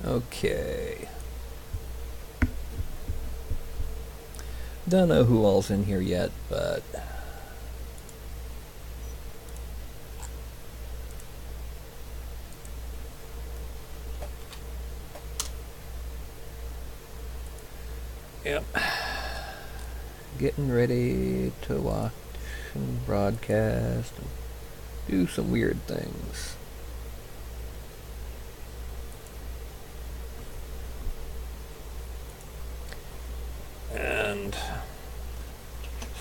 Okay. Don't know who all's in here yet, but yep. Getting ready to watch and broadcast and do some weird things. And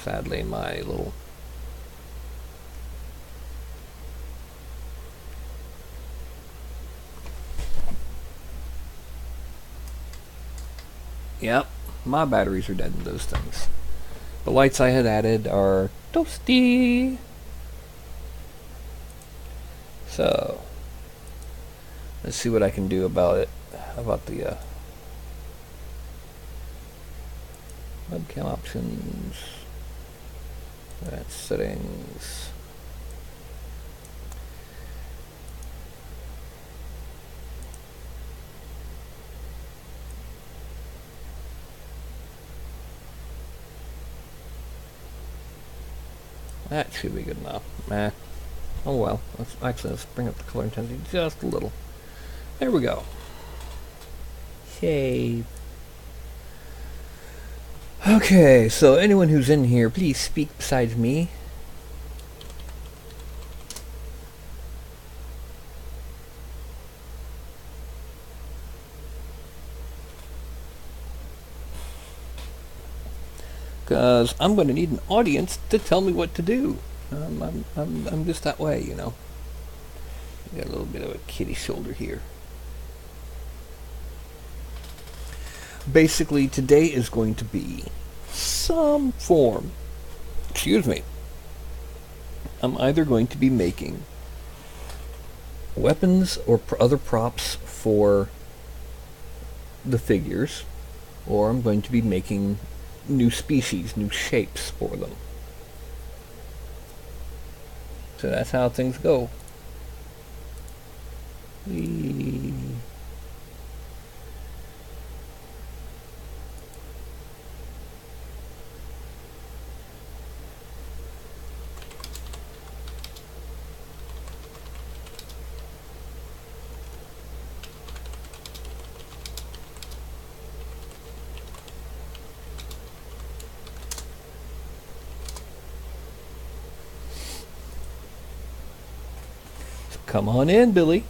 sadly my little yep, my batteries are dead in those things. The lights I had added are toasty. So let's see what I can do about it. About the webcam options. That's settings. That should be good enough. Oh well. Let's bring up the color intensity just a little. There we go. Shave. Okay, so anyone who's in here, please speak besides me. Because I'm going to need an audience to tell me what to do. I'm just that way, you know. Got a little bit of a kitty shoulder here. Basically, today is going to be some form. Excuse me. I'm either going to be making weapons or other props for the figures, or I'm going to be making new species, new shapes for them. So that's how things go. Come on in, Billy.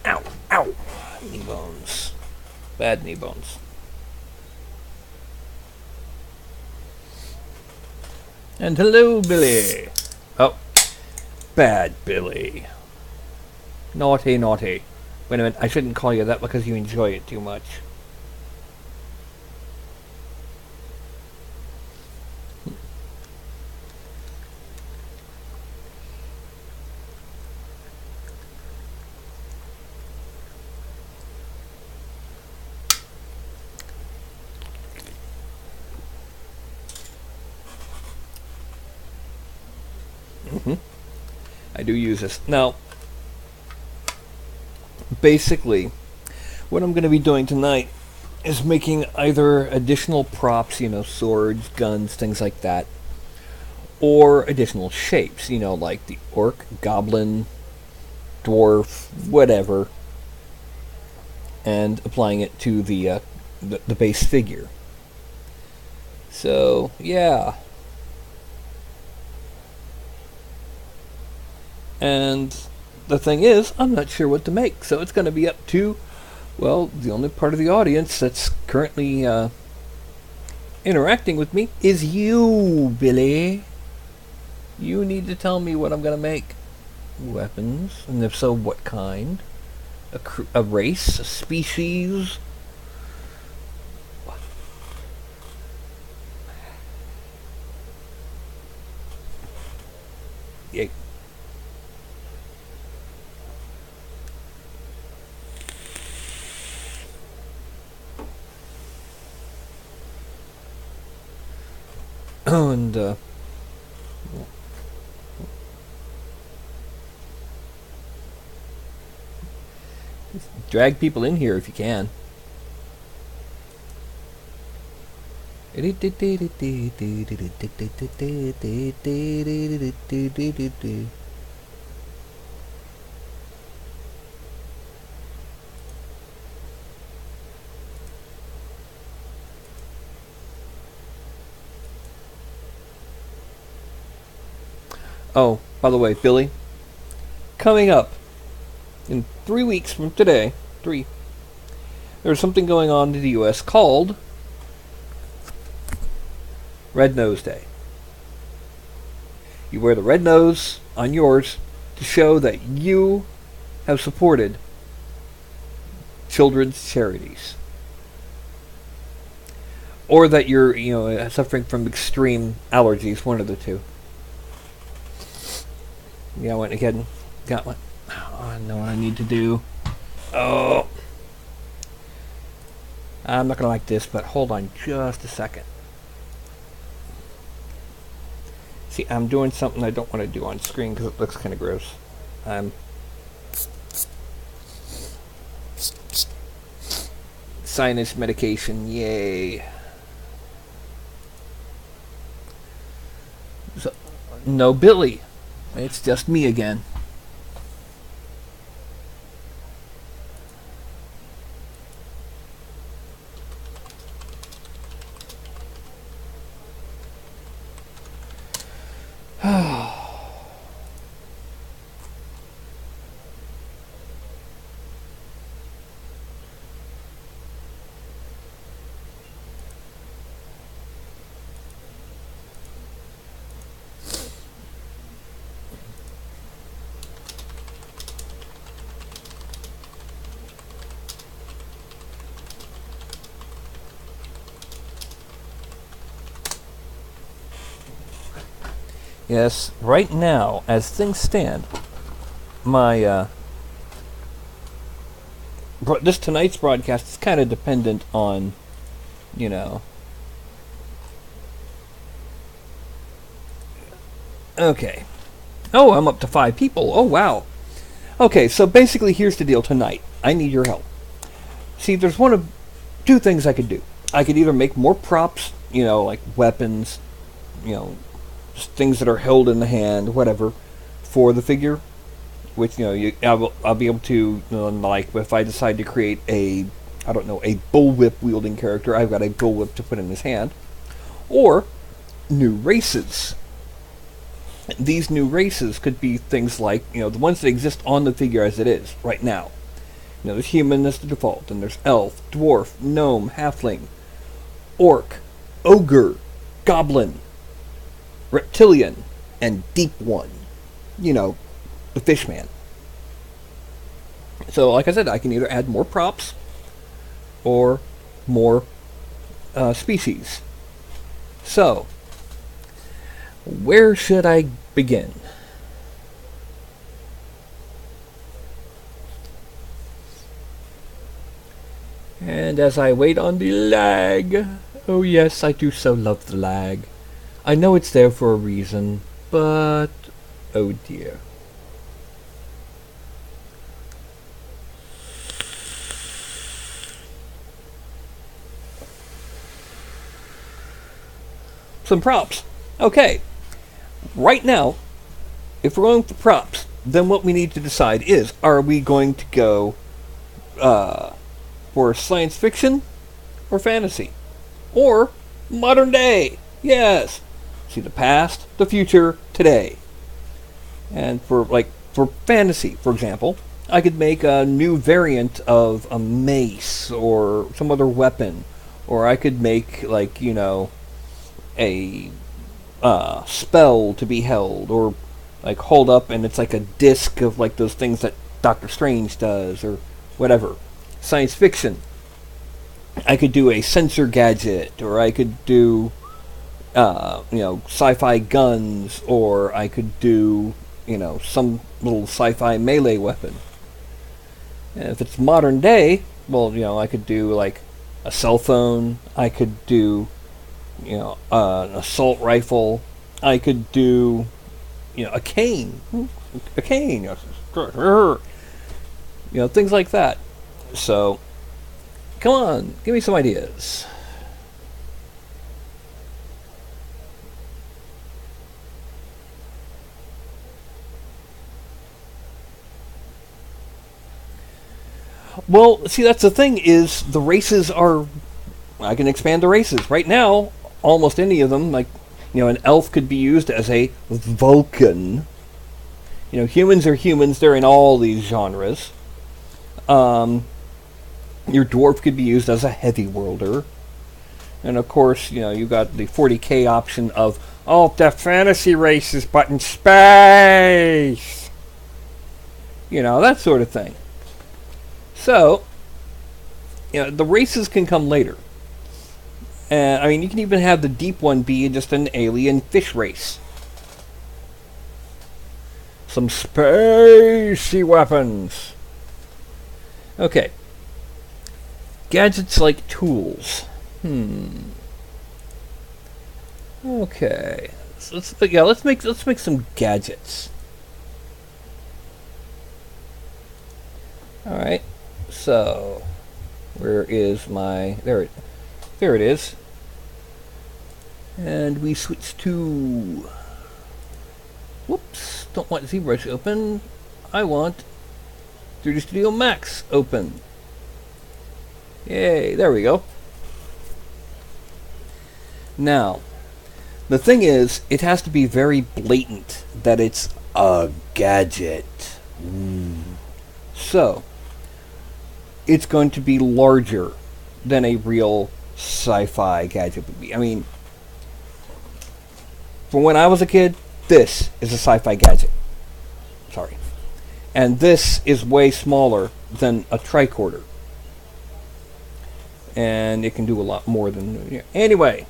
Ow, ow. Knee bones. Bad knee bones. And hello, Billy. Oh, bad Billy. Naughty, naughty. Wait a minute, I shouldn't call you that because you enjoy it too much. I do use this. Now, basically, what I'm going to be doing tonight is making either additional props, you know, swords, guns, things like that, or additional shapes, you know, like the orc, goblin, dwarf, whatever, and applying it to the base figure. So, yeah. And the thing is, I'm not sure what to make, so it's going to be up to, well, the only part of the audience that's currently interacting with me is you, Billy. You need to tell me what I'm going to make. Weapons, and if so, what kind? A race? A species? Yay. Oh, and drag people in here if you can. Oh, by the way, Billy, coming up in 3 weeks from today, there's something going on in the U.S. called Red Nose Day. You wear the red nose on yours to show that you have supported children's charities, or that you're, you know, suffering from extreme allergies. One of the two. Yeah, I went ahead and got one. Oh, I know what I need to do. Oh. I'm not going to like this, but hold on just a second. See, I'm doing something I don't want to do on screen because it looks kind of gross. Sinus medication, yay. So, no Billy. It's just me again. Yes, right now, as things stand, my this tonight's broadcast is kind of dependent on, you know. Okay. Oh, I'm up to 5 people. Oh, wow. Okay, so basically, here's the deal tonight. I need your help. See, there's one of 2 things I could do. I could either make more props, you know, like weapons, you know, just things that are held in the hand, whatever, for the figure. Which, you know, I'll be able to, you know, like, if I decide to create a, I don't know, a bullwhip wielding character, I've got a bullwhip to put in his hand. Or new races. These new races could be things like, you know, the ones that exist on the figure as it is, right now. You know, there's human as the default, and there's elf, dwarf, gnome, halfling, orc, ogre, goblin, reptilian, and deep one. You know, the Fishman. So, like I said, I can either add more props or more species. So, where should I begin? And as I wait on the lag, oh yes, I do so love the lag. I know it's there for a reason, but oh dear. Some props. Okay. Right now, if we're going for props, then what we need to decide is, are we going to go for science fiction or fantasy? Or modern day? Yes. See, the past, the future, today. And for fantasy, for example, I could make a new variant of a mace or some other weapon. Or I could make, like, you know, a spell to be held, or like hold up and it's like a disc of like those things that Doctor Strange does, or whatever. Science fiction, I could do a sensor gadget, or I could do you know, sci-fi guns, or I could do, you know, some little sci-fi melee weapon. And if it's modern day, well, you know, I could do like a cell phone, I could do, you know, an assault rifle. I could do, you know, a cane. A cane. You know, things like that. So, come on, give me some ideas. Well, see, that's the thing, is the races are, I can expand the races. Right now, almost any of them, like, you know, an elf could be used as a Vulcan. You know, humans are humans, they're in all these genres. Your dwarf could be used as a heavy worlder. And of course, you know, you got the 40k option of, oh, the fantasy races, but in space! You know, that sort of thing. So, you know, the races can come later. I mean, you can even have the deep one be just an alien fish race. Some spacey weapons. Okay. Gadgets like tools. Okay. So let's make some gadgets. All right. So, where is my there it is. And we switch to, whoops, don't want ZBrush open. I want 3D Studio Max open. Yay, there we go. Now, the thing is, it has to be very blatant that it's a gadget. So, it's going to be larger than a real sci-fi gadget would be. I mean, from when I was a kid, this is a sci-fi gadget. Sorry. And this is way smaller than a tricorder. And it can do a lot more than... Anyway.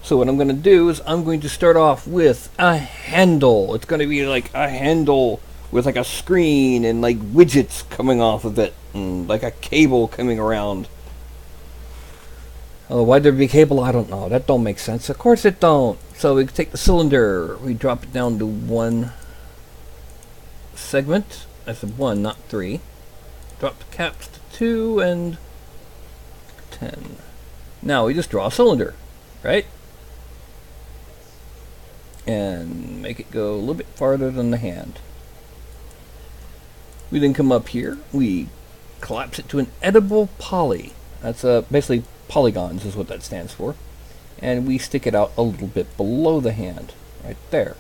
So what I'm going to do is I'm going to start off with a handle. It's going to be like a handle with like a screen and like widgets coming off of it. And like a cable coming around. Oh, why'd there be cable? I don't know. That don't make sense. Of course it don't. So we take the cylinder. We drop it down to 1 segment. I said 1, not 3. Drop the caps to 2 and 10. Now we just draw a cylinder, right? And make it go a little bit farther than the hand. We then come up here. We collapse it to an edible poly. That's basically polygons is what that stands for. And we stick it out a little bit below the hand, right there.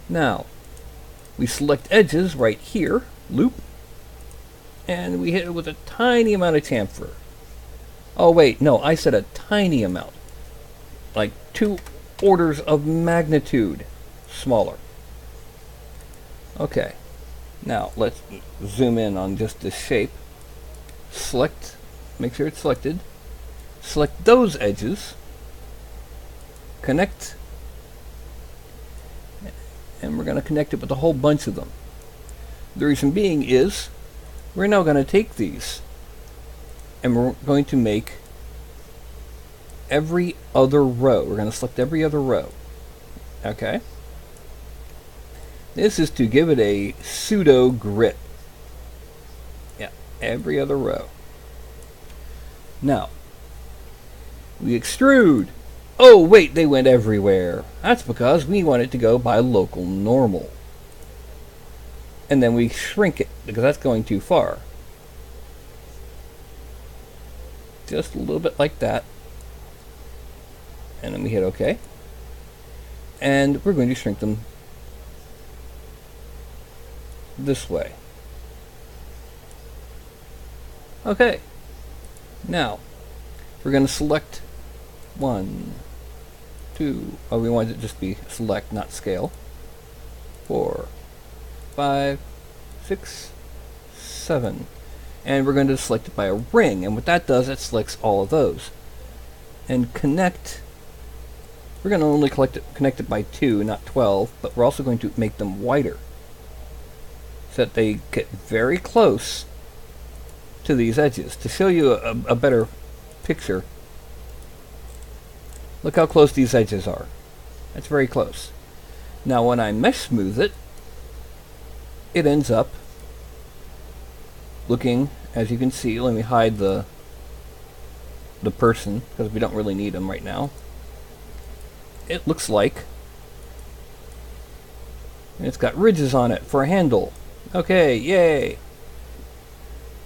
Now, we select edges right here, loop, and we hit it with a tiny amount of chamfer. Oh wait, no, I said a tiny amount. Like 2 orders of magnitude smaller. Okay, now let's zoom in on just this shape. Select, make sure it's selected. Select those edges. Connect. And we're going to connect it with a whole bunch of them. The reason being is we're now going to take these and we're going to make every other row. We're going to select every other row. Okay? This is to give it a pseudo grip. Yeah, every other row. Now, we extrude. Oh, wait, they went everywhere. That's because we want it to go by local normal. And then we shrink it, because that's going too far. Just a little bit like that. And then we hit OK. And we're going to shrink them this way. Okay. Now, we're going to select 1, 2, oh, we want it to just be select, not scale. 4, 5, 6, 7. And we're going to select it by a ring. And what that does, it selects all of those. And connect, we're going to only connect it by 2, not 12, but we're also going to make them wider. So that they get very close to these edges. To show you a better picture, look how close these edges are. That's very close. Now when I mesh smooth it, it ends up looking, as you can see, let me hide the person, because we don't really need them right now. It looks like it's got ridges on it for a handle. Okay, yay!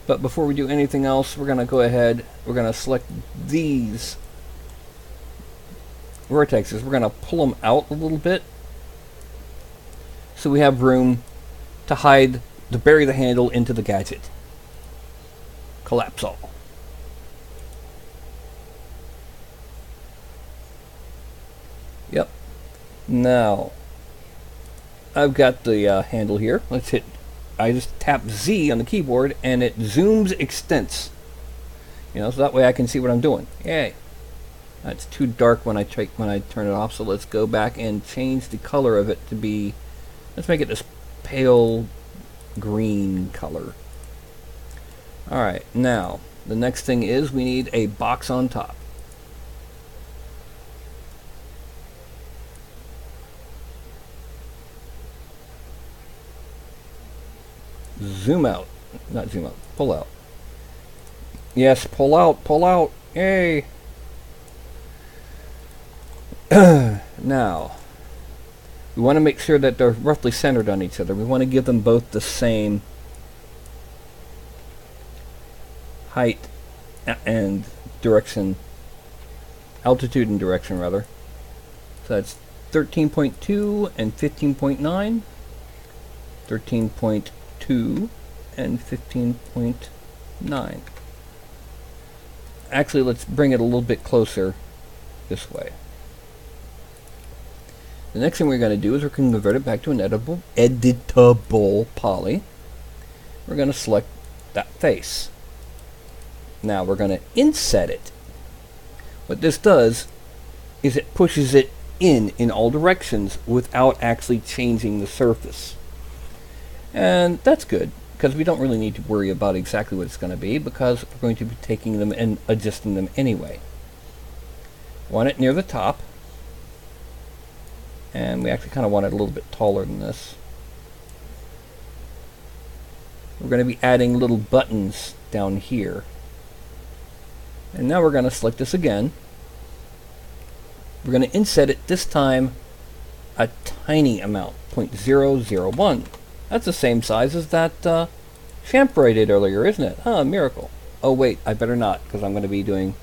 But before we do anything else, we're going to go ahead, we're going to select these vertexes. We're going to pull them out a little bit so we have room to hide, to bury the handle into the gadget. Collapse all. Yep. Now, I've got the handle here. Let's hit, I just tap Z on the keyboard and it zooms extents. You know, so that way I can see what I'm doing. Yay. It's too dark when I turn it off, so let's go back and change the color of it to be, let's make it this pale green color. Alright, now, the next thing is we need a box on top. Zoom out. Not zoom out. Pull out. Yes, pull out. Pull out. Yay. Now, we want to make sure that they're roughly centered on each other. We want to give them both the same height and direction. Altitude and direction, rather. So that's 13.2 and 15.9. 13.2 and 15.9. Actually, let's bring it a little bit closer this way. The next thing we're going to do is we're going to convert it back to an editable poly. We're going to select that face. Now we're going to inset it. What this does is it pushes it in all directions without actually changing the surface. And that's good, because we don't really need to worry about exactly what it's going to be, because we're going to be taking them and adjusting them anyway. Want it near the top. And we actually kind of want it a little bit taller than this. We're going to be adding little buttons down here. And now we're going to select this again. We're going to inset it this time a tiny amount, 0.001. That's the same size as that chamfer I did earlier, isn't it? Huh, miracle. Oh wait, I better not, because I'm going to be doing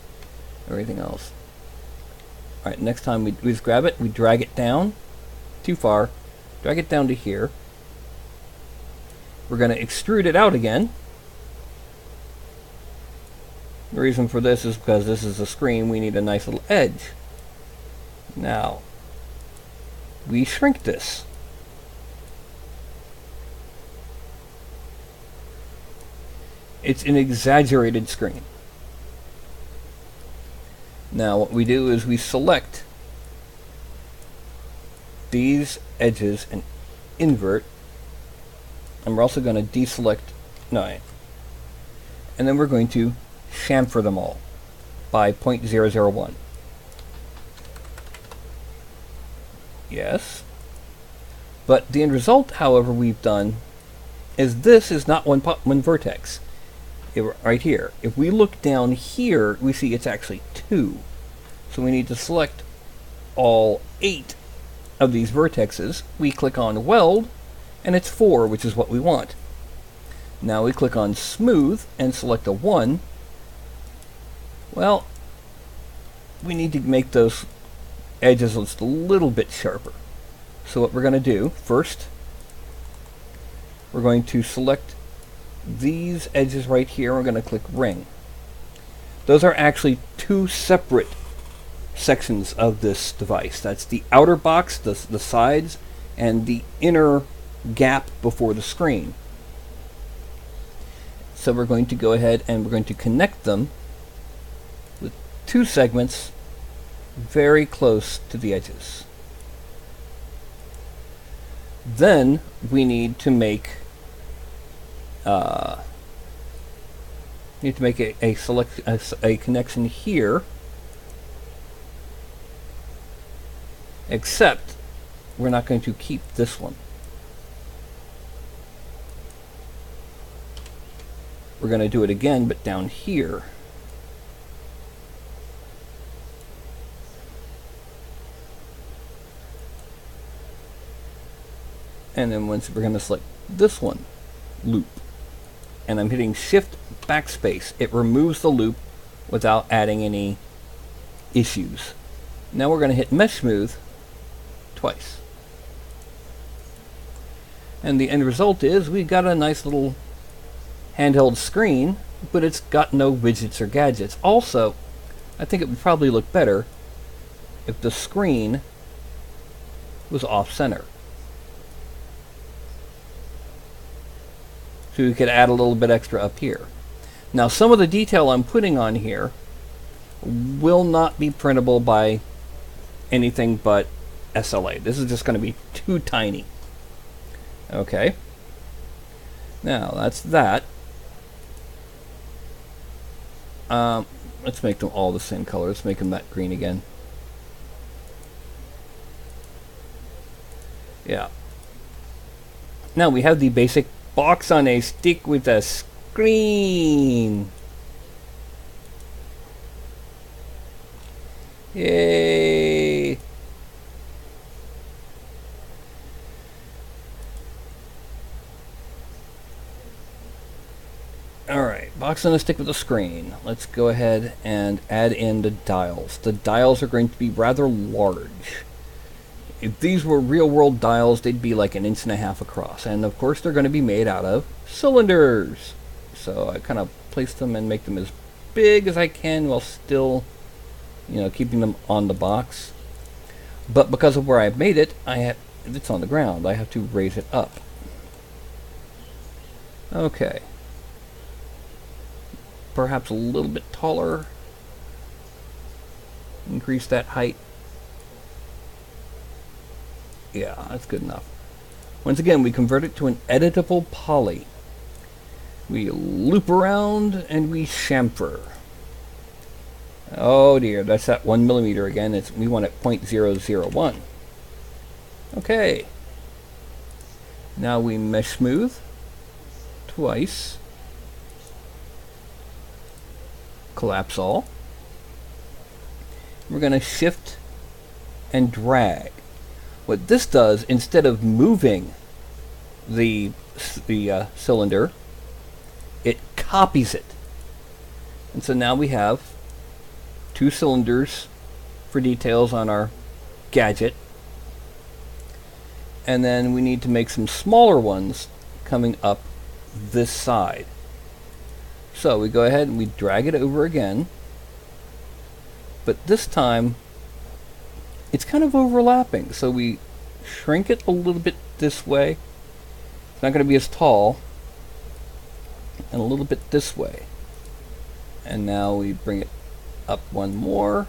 everything else. Alright, next time we just grab it, we drag it down, too far, drag it down to here. We're going to extrude it out again. The reason for this is because this is a screen, we need a nice little edge. Now, we shrink this. It's an exaggerated screen. Now what we do is we select these edges and invert, and we're also going to deselect 9, and then we're going to chamfer them all by 0.001. Yes, but the end result, however, we've done is this is not one vertex. Right here. If we look down here, we see it's actually 2. So we need to select all 8 of these vertexes. We click on Weld, and it's 4, which is what we want. Now we click on Smooth and select a 1. Well, we need to make those edges just a little bit sharper. So what we're going to do, first, we're going to select these edges right here. We're going to click Ring. Those are actually 2 separate sections of this device. That's the outer box, the sides, and the inner gap before the screen. So we're going to go ahead and we're going to connect them with 2 segments very close to the edges. Then we need to make a connection here, except we're not going to keep this one. We're going to do it again, but down here. And then once we're going to select this one, loop. And I'm hitting Shift Backspace. It removes the loop without adding any issues. Now we're going to hit Mesh Smooth twice. And the end result is we've got a nice little handheld screen, but it's got no widgets or gadgets. Also, I think it would probably look better if the screen was off-center. So we could add a little bit extra up here. Now some of the detail I'm putting on here will not be printable by anything but SLA. This is just going to be too tiny. Okay. Now that's that. Let's make them all the same color. Let's make them that green again. Yeah. Now we have the basic box on a stick with a screen. Yay! Alright, box on a stick with a screen. Let's go ahead and add in the dials. The dials are going to be rather large. If these were real-world dials, they'd be like 1.5 inches across. And of course, they're going to be made out of cylinders. So I kind of place them and make them as big as I can while still, keeping them on the box. But because of where I've made it, it's on the ground. I have to raise it up. Okay. Perhaps a little bit taller. Increase that height. Yeah, that's good enough. Once again, we convert it to an editable poly. We loop around and we chamfer. Oh dear, that's that 1 millimeter again. We want it 0.001. Okay. Now we mesh smooth twice. Collapse all. We're going to shift and drag. What this does, instead of moving the cylinder, it copies it. And so now we have 2 cylinders for details on our gadget. And then we need to make some smaller ones coming up this side. So we go ahead and we drag it over again. But this time, it's kind of overlapping, so we shrink it a little bit this way. It's not going to be as tall. And a little bit this way. And now we bring it up one more.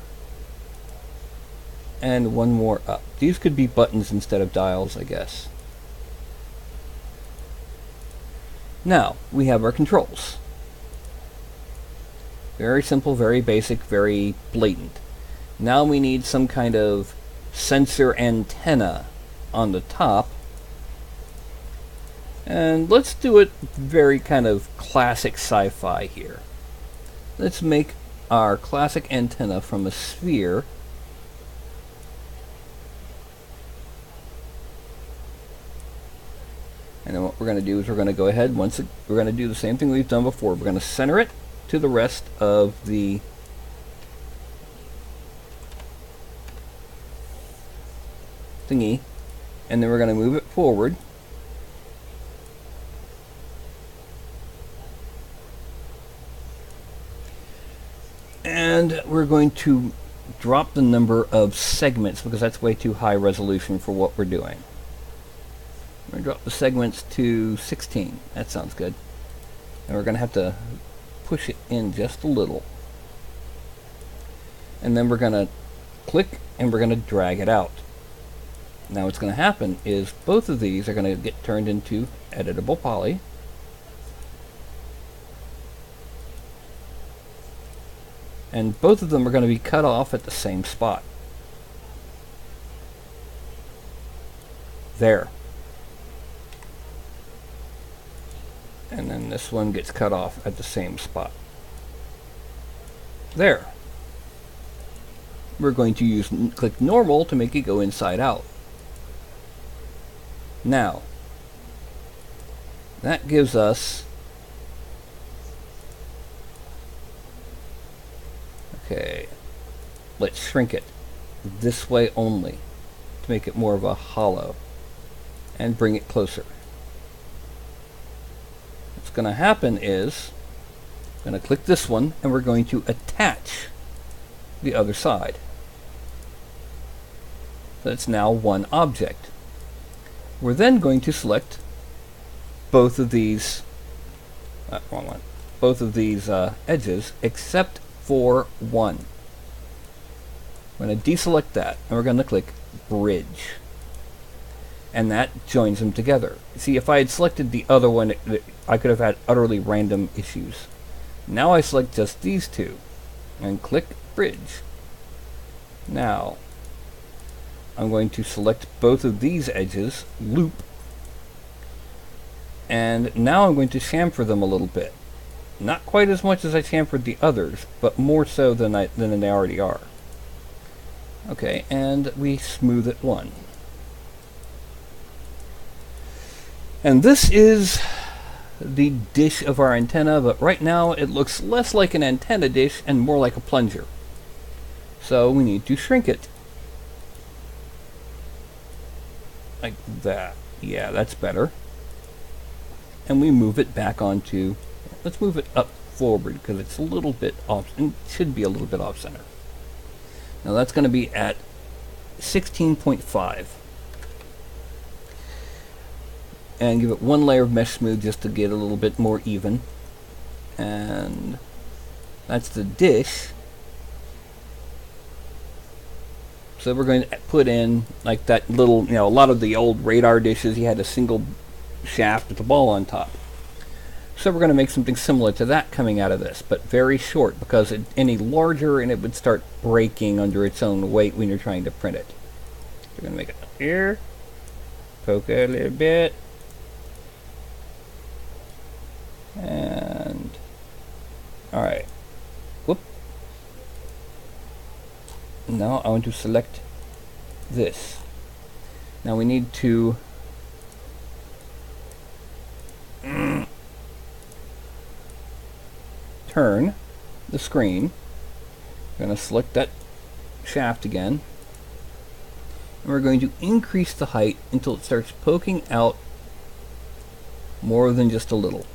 And one more up. These could be buttons instead of dials, I guess. Now, we have our controls. Very simple, very basic, very blatant. Now we need some kind of sensor antenna on the top. And let's do it very kind of classic sci-fi here. Let's make our classic antenna from a sphere. And then what we're going to do is we're going to go ahead, we're going to do the same thing we've done before. We're going to center it to the rest of the thingy, and then we're going to move it forward. And we're going to drop the number of segments because that's way too high resolution for what we're doing. We're going to drop the segments to 16. That sounds good. And we're going to have to push it in just a little. And then we're going to click and we're going to drag it out. Now what's going to happen is both of these are going to get turned into editable poly. And both of them are going to be cut off at the same spot. There. And then this one gets cut off at the same spot. There. We're going to click normal to make it go inside out. Now, that gives us, okay, let's shrink it this way only to make it more of a hollow and bring it closer. What's going to happen is I'm going to click this one and we're going to attach the other side. So it's now one object. We're then going to select both of these wrong one. Both of these edges except for one. We're going to deselect that and we're going to click bridge. And that joins them together. See, if I had selected the other one, I could have had utterly random issues. Now I select just these two and click bridge. Now I'm going to select both of these edges, loop, and now I'm going to chamfer them a little bit. Not quite as much as I chamfered the others, but more so than they already are. Okay, and we smooth it one. And this is the dish of our antenna, but right now it looks less like an antenna dish and more like a plunger. So we need to shrink it. Like that. Yeah, that's better. And we move it back onto, let's move it up forward because it's a little bit off, and it should be a little bit off center. Now that's going to be at 16.5. And give it one layer of mesh smooth just to get a little bit more even. And that's the dish. So we're going to put in like that little, a lot of the old radar dishes, you had a single shaft with a ball on top. So we're going to make something similar to that coming out of this, but very short, because any larger and it would start breaking under its own weight when you're trying to print it. So we're going to make it here, poke it a little bit, and alright. Whoop. Now I want to select this. Now we need to turn the screen. I'm going to select that shaft again, and we're going to increase the height until it starts poking out more than just a little.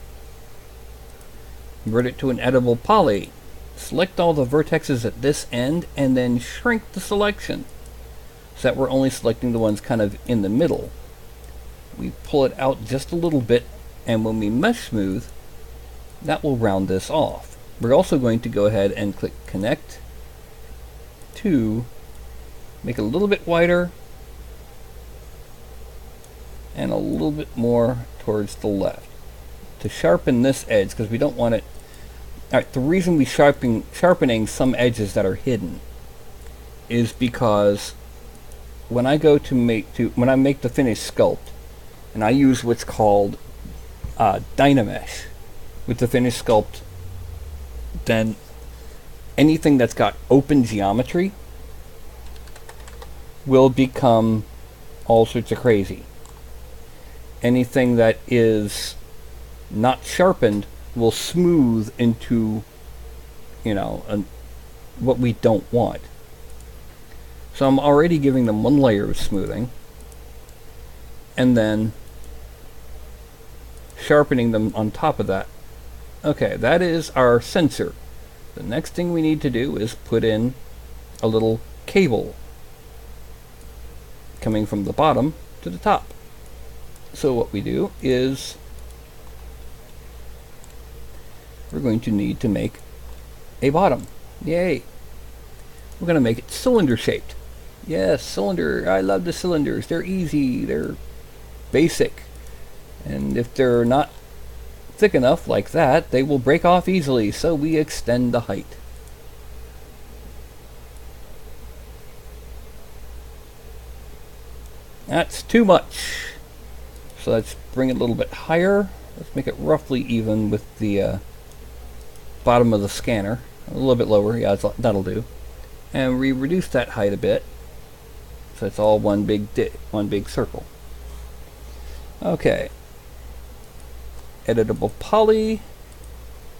Convert it to an edible poly. Select all the vertexes at this end and then shrink the selection so that we're only selecting the ones kind of in the middle. We pull it out just a little bit, and when we mesh smooth, that will round this off. We're also going to go ahead and click connect to make it a little bit wider and a little bit more towards the left to sharpen this edge, because we don't want it. Alright, the reason we sharpening some edges that are hidden is because when I go to make the finished sculpt, and I use what's called Dynamesh with the finished sculpt, then anything that's got open geometry will become all sorts of crazy. Anything that is not sharpened will smooth into, what we don't want. So I'm already giving them one layer of smoothing, and then sharpening them on top of that. Okay, that is our sensor. The next thing we need to do is put in a little cable coming from the bottom to the top. So what we do is we're going to need to make a bottom. Yay! We're going to make it cylinder shaped. Yes, cylinder. I love the cylinders. They're easy. They're basic. And if they're not thick enough like that, they will break off easily, so we extend the height. That's too much. So let's bring it a little bit higher. Let's make it roughly even with the bottom of the scanner. A little bit lower, yeah, that'll do. And we reduce that height a bit, so it's all one big circle. Okay. Editable poly.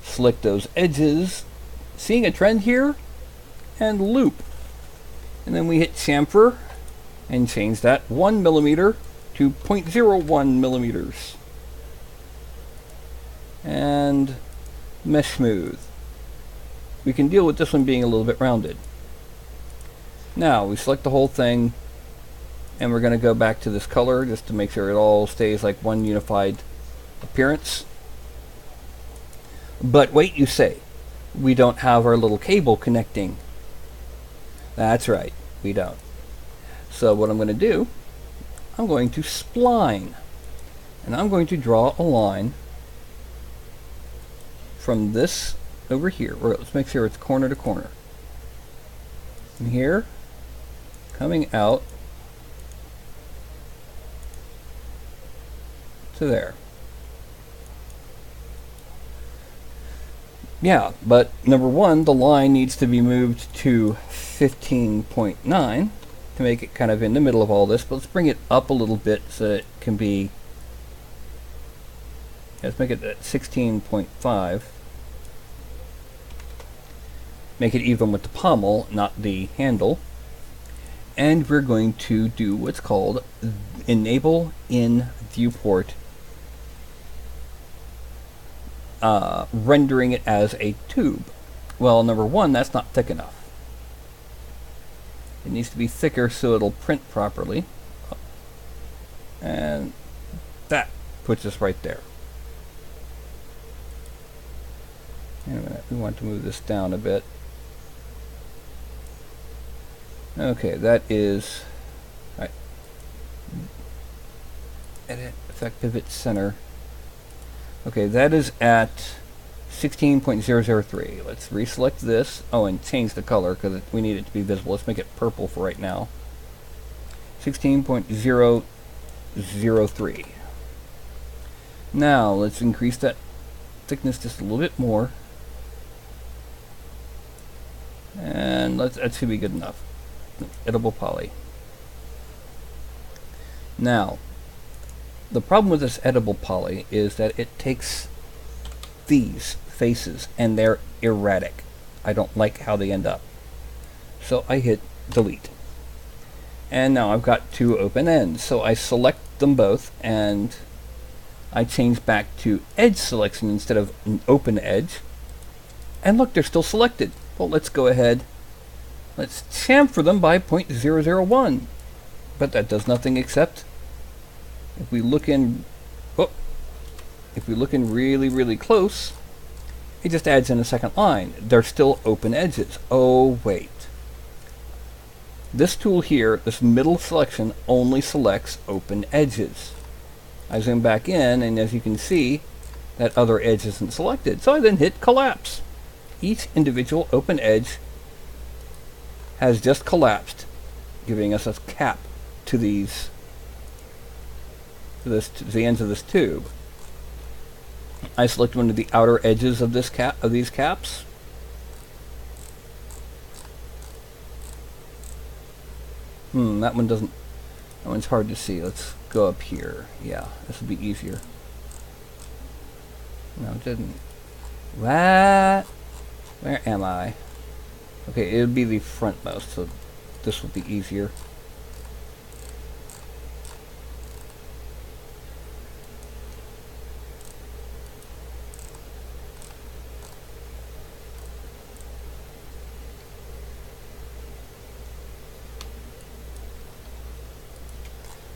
Select those edges. Seeing a trend here? And loop. And then we hit chamfer and change that 1 millimeter to 0.01 millimeters. And mesh smooth. We can deal with this one being a little bit rounded. Now we select the whole thing, and we're going to go back to this color just to make sure it all stays like one unified appearance. But wait, you say, we don't have our little cable connecting. That's right, we don't. So what I'm going to do, I'm going to spline, and I'm going to draw a line from this over here. Let's make sure it's corner to corner. From here, coming out to there. Yeah, but number one, the line needs to be moved to 15.9 to make it kind of in the middle of all this, but let's bring it up a little bit so it can be, let's make it at 16.5. Make it even with the pommel, not the handle. And we're going to do what's called enable in viewport, rendering it as a tube. Well, number one, that's not thick enough. It needs to be thicker so it'll print properly. And that puts us right there. Wait a minute, we want to move this down a bit. Okay, that is right. Edit effect pivot center. Okay, that is at 16.003. Let's reselect this. Oh, and change the color because we need it to be visible. Let's make it purple for right now. 16.003. Now let's increase that thickness just a little bit more, and that should be good enough. Edible poly. Now, the problem with this edible poly is that it takes these faces and they're erratic. I don't like how they end up. So I hit delete. And now I've got two open ends. So I select them both and I change back to edge selection instead of an open edge. And look, they're still selected. Well, let's go ahead. Let's chamfer them by 0.001. But that does nothing except if we look in really, really close, it just adds in a second line. They're still open edges. Oh, wait. This tool here, this middle selection, only selects open edges. I zoom back in, and as you can see, that other edge isn't selected. So I then hit collapse. Each individual open edge has just collapsed, giving us a cap to these, to the ends of this tube. I select one of the outer edges of this these caps. That one's hard to see. Let's go up here. Yeah, this will be easier. No, it didn't. What? Where am I? Okay, it would be the frontmost, so this will be easier.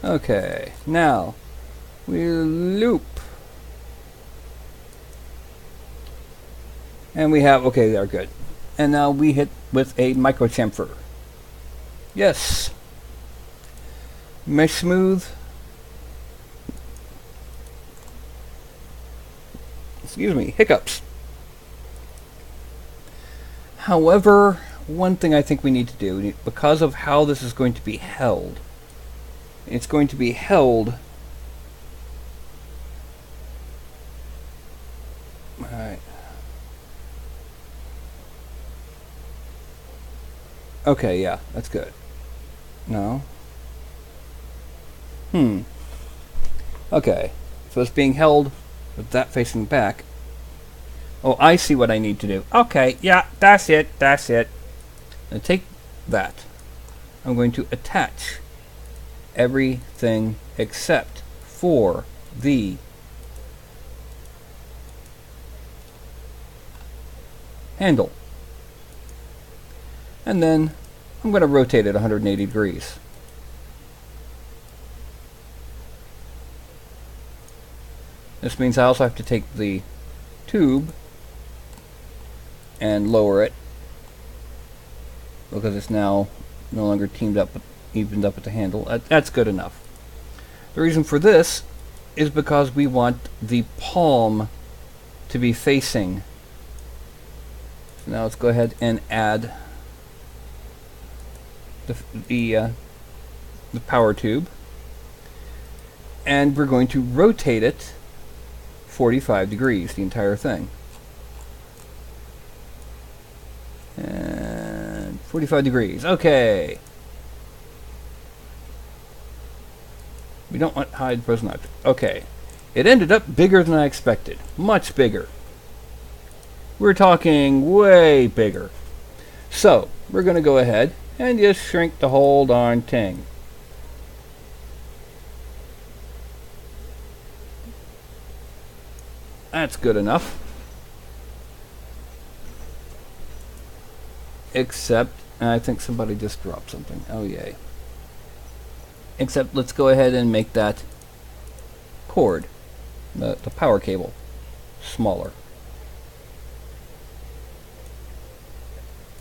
Okay, now we'll loop. And we have, okay, they're good. And now we hit with a micro chamfer. Yes. Mesh smooth. Excuse me, hiccups. However, one thing I think we need to do, because of how this is going to be held, it's going to be held. Alright. Okay, yeah, that's good. No. Okay, so it's being held with that facing back. Oh, I see what I need to do. Okay, yeah, that's it. Now take that. I'm going to attach everything except for the handle. And then I'm going to rotate it 180 degrees. This means I also have to take the tube and lower it because it's now no longer evened up at the handle. That's good enough. The reason for this is because we want the palm to be facing So now let's go ahead and add the power tube, and we're going to rotate it 45 degrees, the entire thing. And 45 degrees. Okay. We don't want hide present object. Okay. It ended up bigger than I expected. Much bigger. We're talking way bigger. So, we're going to go ahead and just shrink the whole darn thing. That's good enough. Except, I think somebody just dropped something. Oh yay. Except let's go ahead and make that cord, the power cable, smaller.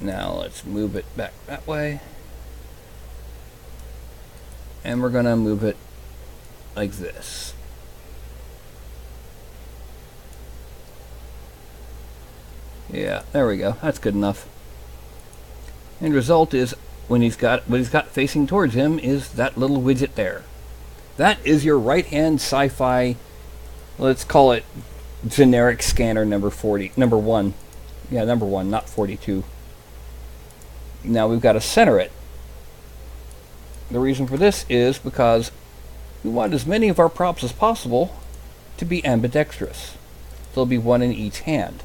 Now let's move it back that way. And we're gonna move it like this. Yeah, there we go. That's good enough. And result is when what he's got facing towards him is that little widget there. That is your right-hand Sci-Fi, let's call it generic scanner number 1. Yeah, number 1, not 42. Now we've got to center it. The reason for this is because we want as many of our props as possible to be ambidextrous. So there'll be one in each hand.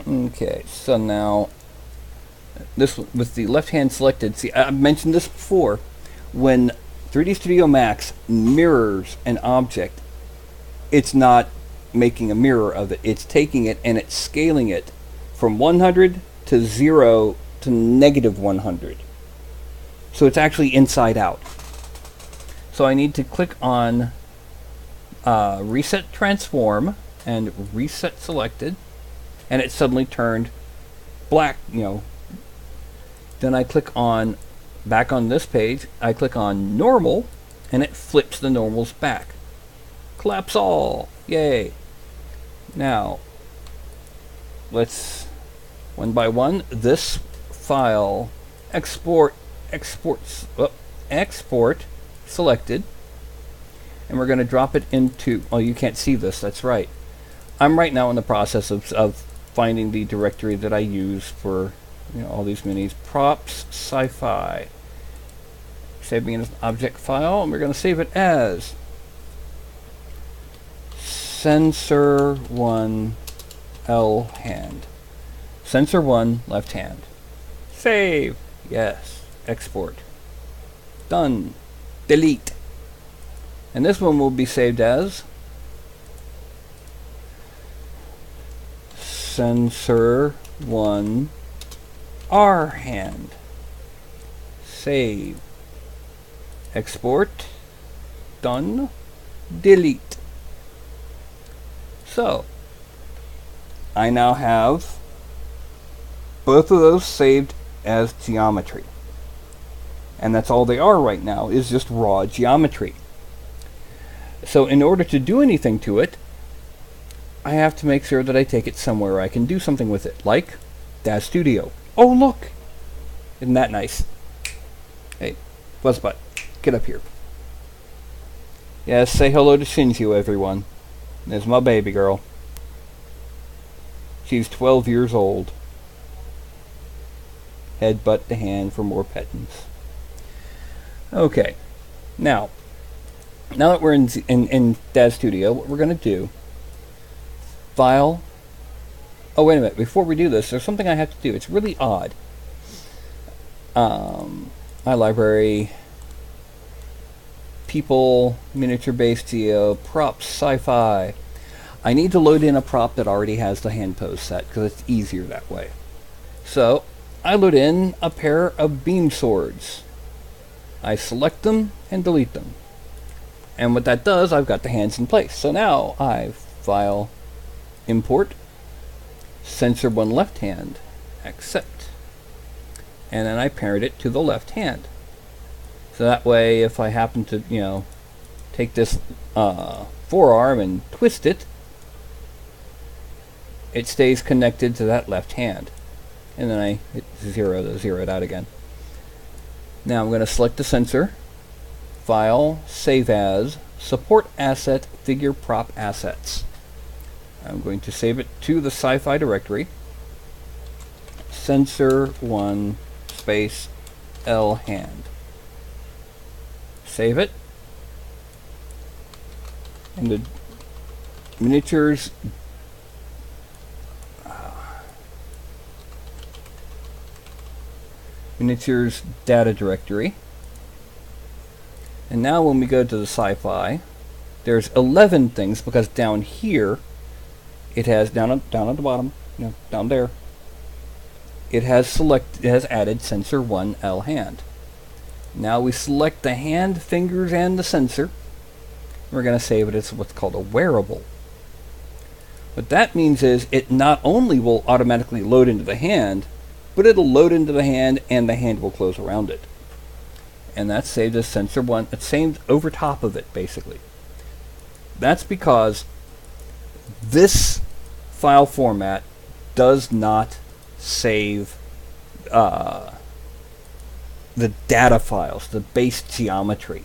Okay, so now this with the left hand selected. See, I mentioned this before. When 3D Studio Max mirrors an object, it's not making a mirror of it. It's taking it and it's scaling it from 100 to 0 to negative 100. So it's actually inside out. So I need to click on Reset Transform and Reset Selected. And it suddenly turned black, you know. Then I click on, back on this page, I click on normal, and it flips the normals back. Collapse all, yay. Now, let's, one by one, this file, export selected, and we're going to drop it into, oh, you can't see this, that's right. I'm right now in the process of finding the directory that I use for, you know, all these minis. Props Sci-Fi. Saving it as an object file, and we're going to save it as Sensor 1 L hand. Sensor 1 left hand. Save. Yes. Export. Done. Delete. And this one will be saved as Sensor 1 R hand. Save. Export. Done. Delete. So, I now have both of those saved as geometry. And that's all they are right now, is just raw geometry. So in order to do anything to it, I have to make sure that I take it somewhere I can do something with it, like DAZ Studio. Oh look! Isn't that nice? Hey, Buzzbutt, get up here. Yes, say hello to Shinju, everyone. There's my baby girl. She's 12 years old. Headbutt to hand for more pettings. Okay, now that we're in DAZ Studio, what we're going to do, File. Oh, wait a minute. Before we do this, there's something I have to do. It's really odd. My library, people, miniature-based geo, props, sci-fi. I need to load in a prop that already has the hand pose set because it's easier that way. So I load in a pair of beam swords. I select them and delete them. And what that does, I've got the hands in place. So now I file, import, Sensor 1 left hand, accept. And then I parent it to the left hand. So that way, if I happen to, you know, take this forearm and twist it, it stays connected to that left hand. And then I hit 0 to zero it out again. Now I'm going to select the sensor, File, Save As, Support Asset, Figure Prop Assets. I'm going to save it to the Sci-Fi directory. Sensor 1 space L hand. Save it. And the miniatures data directory. And now when we go to the Sci-Fi, there's 11 things, because down here it has down at the bottom, down there, it has added sensor 1 L hand. Now we select the hand, fingers, and the sensor. We're going to save it as what's called a wearable. What that means is it not only will automatically load into the hand, but it'll load into the hand and the hand will close around it. And that's saved as sensor 1. It's saved over top of it, basically. That's because this file format does not save the data files, the base geometry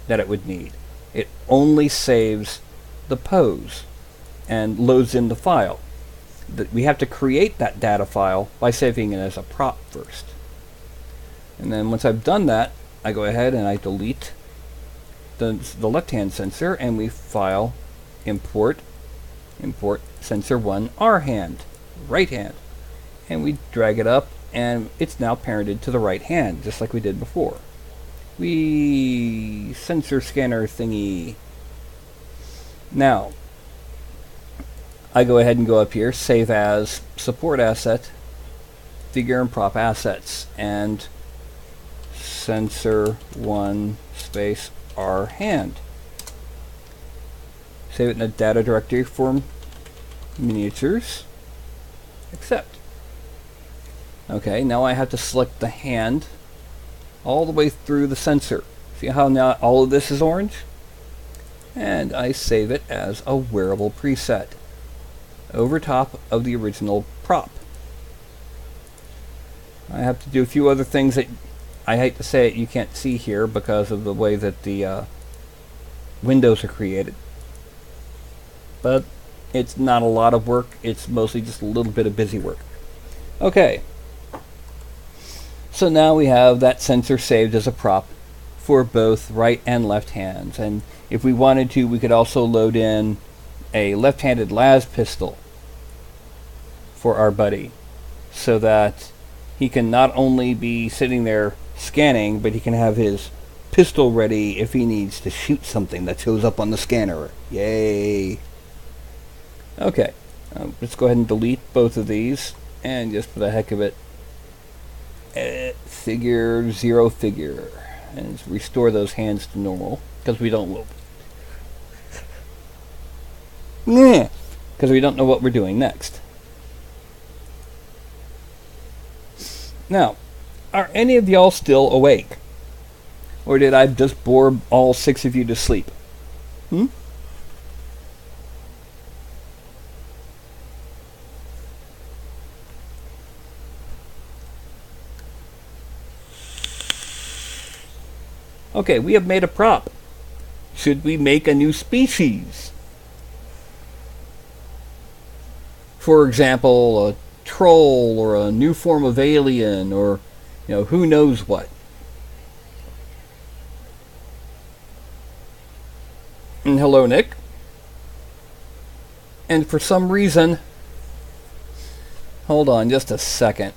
that it would need. It only saves the pose and loads in the file. We have to create that data file by saving it as a prop first. And then once I've done that, I go ahead and I delete the left-hand sensor, and we file import sensor 1 R hand, right hand. And we drag it up, and it's now parented to the right hand, just like we did before. Sensor scanner thingy. Now, I go ahead and go up here, Save As, Support Asset, Figure and Prop Assets, and Sensor 1 space R hand. Save it in the data directory for miniatures. Accept. Okay, now I have to select the hand all the way through the sensor. See how now all of this is orange? And I save it as a wearable preset over top of the original prop. I have to do a few other things that I hate to say it, you can't see here because of the way that the windows are created. But it's not a lot of work, it's mostly just a little bit of busy work. Okay. So now we have that sensor saved as a prop for both right and left hands. And if we wanted to, we could also load in a left-handed las pistol for our buddy, so that he can not only be sitting there scanning, but he can have his pistol ready if he needs to shoot something that shows up on the scanner. Yay! Okay, let's go ahead and delete both of these, and just for the heck of it, figure 0 figure, and restore those hands to normal, because we don't know what we're doing next. Now, are any of y'all still awake? Or did I just bore all 6 of you to sleep? Okay, we have made a prop. Should we make a new species? For example, a troll or a new form of alien, or who knows what. And hello, Nick. And for some reason, hold on just a second.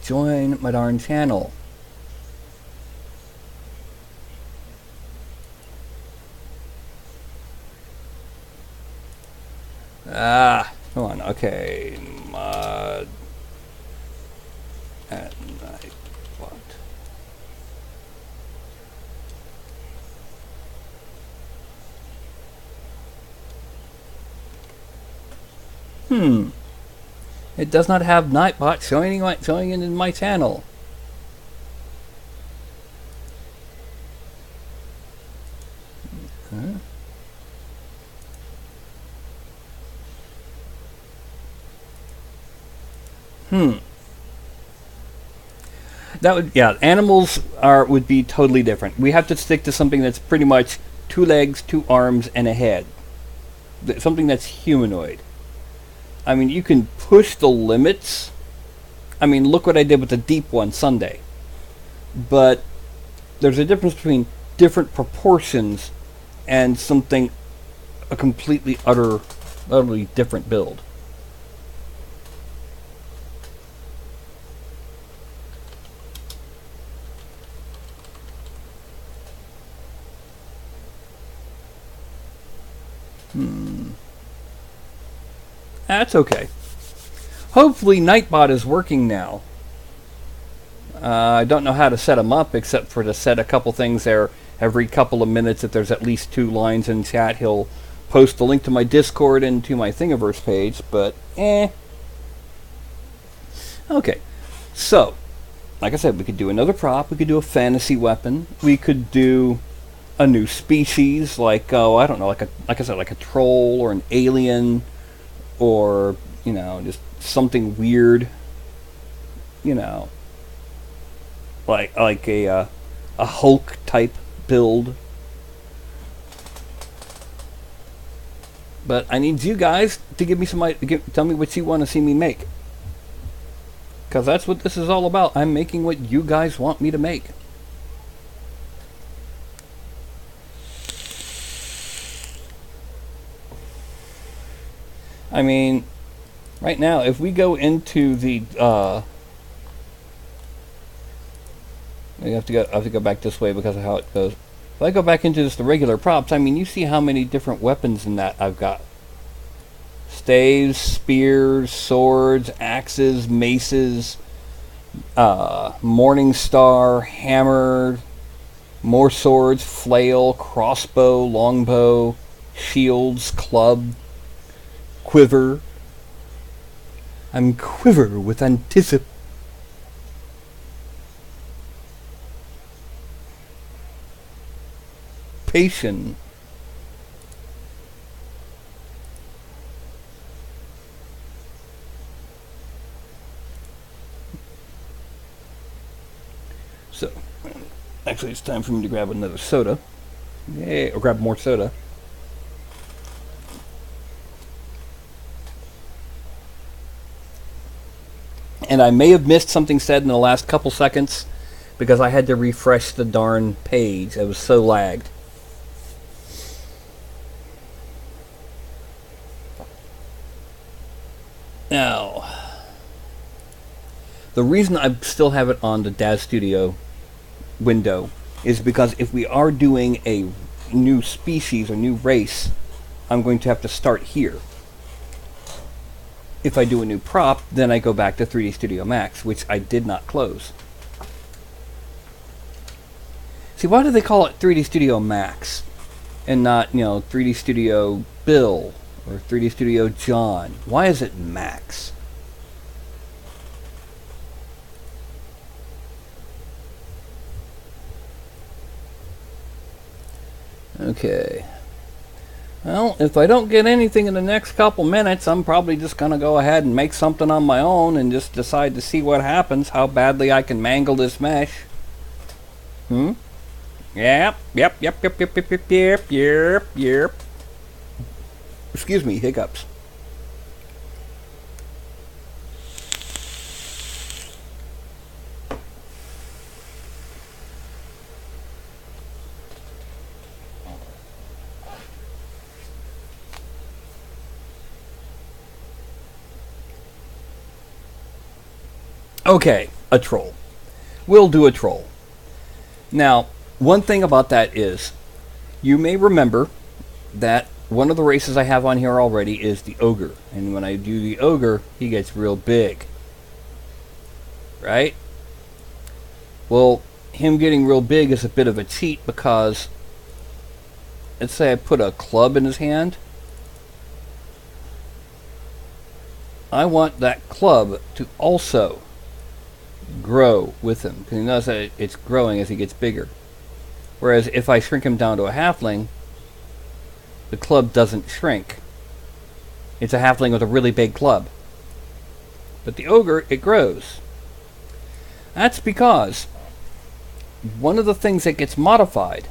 Join my darn channel. Come on, okay. Mod at night. What? It does not have Nightbot showing in my channel. Huh? That would, yeah, animals would be totally different. We have to stick to something that's pretty much 2 legs, 2 arms, and a head. Something that's humanoid. I mean, you can push the limits. I mean, look what I did with the deep one Sunday. But there's a difference between different proportions and something, a completely, utterly different build. That's okay. Hopefully Nightbot is working now. I don't know how to set them up except for to set a couple things there every couple of minutes. If there's at least 2 lines in chat, he'll post the link to my Discord and to my Thingiverse page, but Okay, so, like I said, we could do another prop, we could do a fantasy weapon, we could do a new species, like, I don't know, like I said, like a troll or an alien, or, you know, just something weird, you know, like a Hulk type build. But I need you guys to give me tell me what you want to see me make, because that's what this is all about. I'm making what you guys want me to make. I mean, right now, if we go into the, I have to go back this way because of how it goes. If I go back into just the regular props, I mean, you see how many different weapons in that I've got. Staves, spears, swords, axes, maces, morning star, hammer, more swords, flail, crossbow, longbow, shields, club, quiver. I'm quiver with anticipation. So, actually it's time for me to grab another soda. Yay, or grab more soda. And I may have missed something said in the last couple seconds because I had to refresh the darn page. It was so lagged. Now, the reason I still have it on the Daz Studio window is because if we are doing a new species or new race, I'm going to have to start here. If I do a new prop, then I go back to 3D Studio Max, which I did not close. See, why do they call it 3D Studio Max and not, 3D Studio Bill or 3D Studio John? Why is it Max? Okay. Well, if I don't get anything in the next couple minutes, I'm probably just going to go ahead and make something on my own and just decide to see what happens, how badly I can mangle this mesh. Yep. Excuse me, hiccups. Okay, a troll. We'll do a troll. Now, one thing about that is, you may remember that one of the races I have on here already is the ogre. And when I do the ogre, he gets real big. Right? Well, him getting real big is a bit of a cheat because, let's say I put a club in his hand. I want that club to also grow with him, because you notice that it's growing as he gets bigger. Whereas if I shrink him down to a halfling, the club doesn't shrink. It's a halfling with a really big club. But the ogre, it grows. That's because one of the things that gets modified,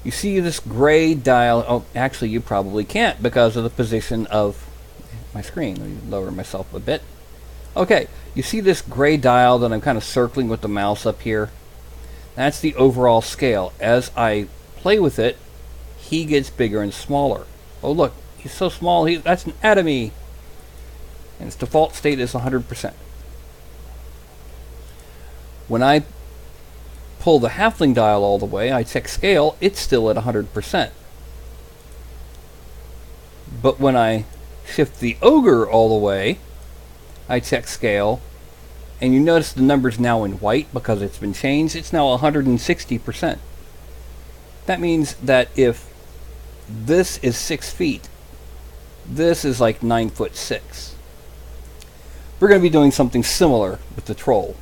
you see this gray dial. Oh, actually you probably can't because of the position of my screen. Let me lower myself a bit. Okay, you see this gray dial that I'm kind of circling with the mouse up here? That's the overall scale. As I play with it, he gets bigger and smaller. Oh look, he's so small, that's an atomy. And its default state is 100%. When I pull the halfling dial all the way, I check scale, it's still at 100%. But when I shift the ogre all the way, I check scale, and you notice the number's now in white because it's been changed. It's now 160%. That means that if this is 6 feet, this is like 9'6". We're going to be doing something similar with the troll.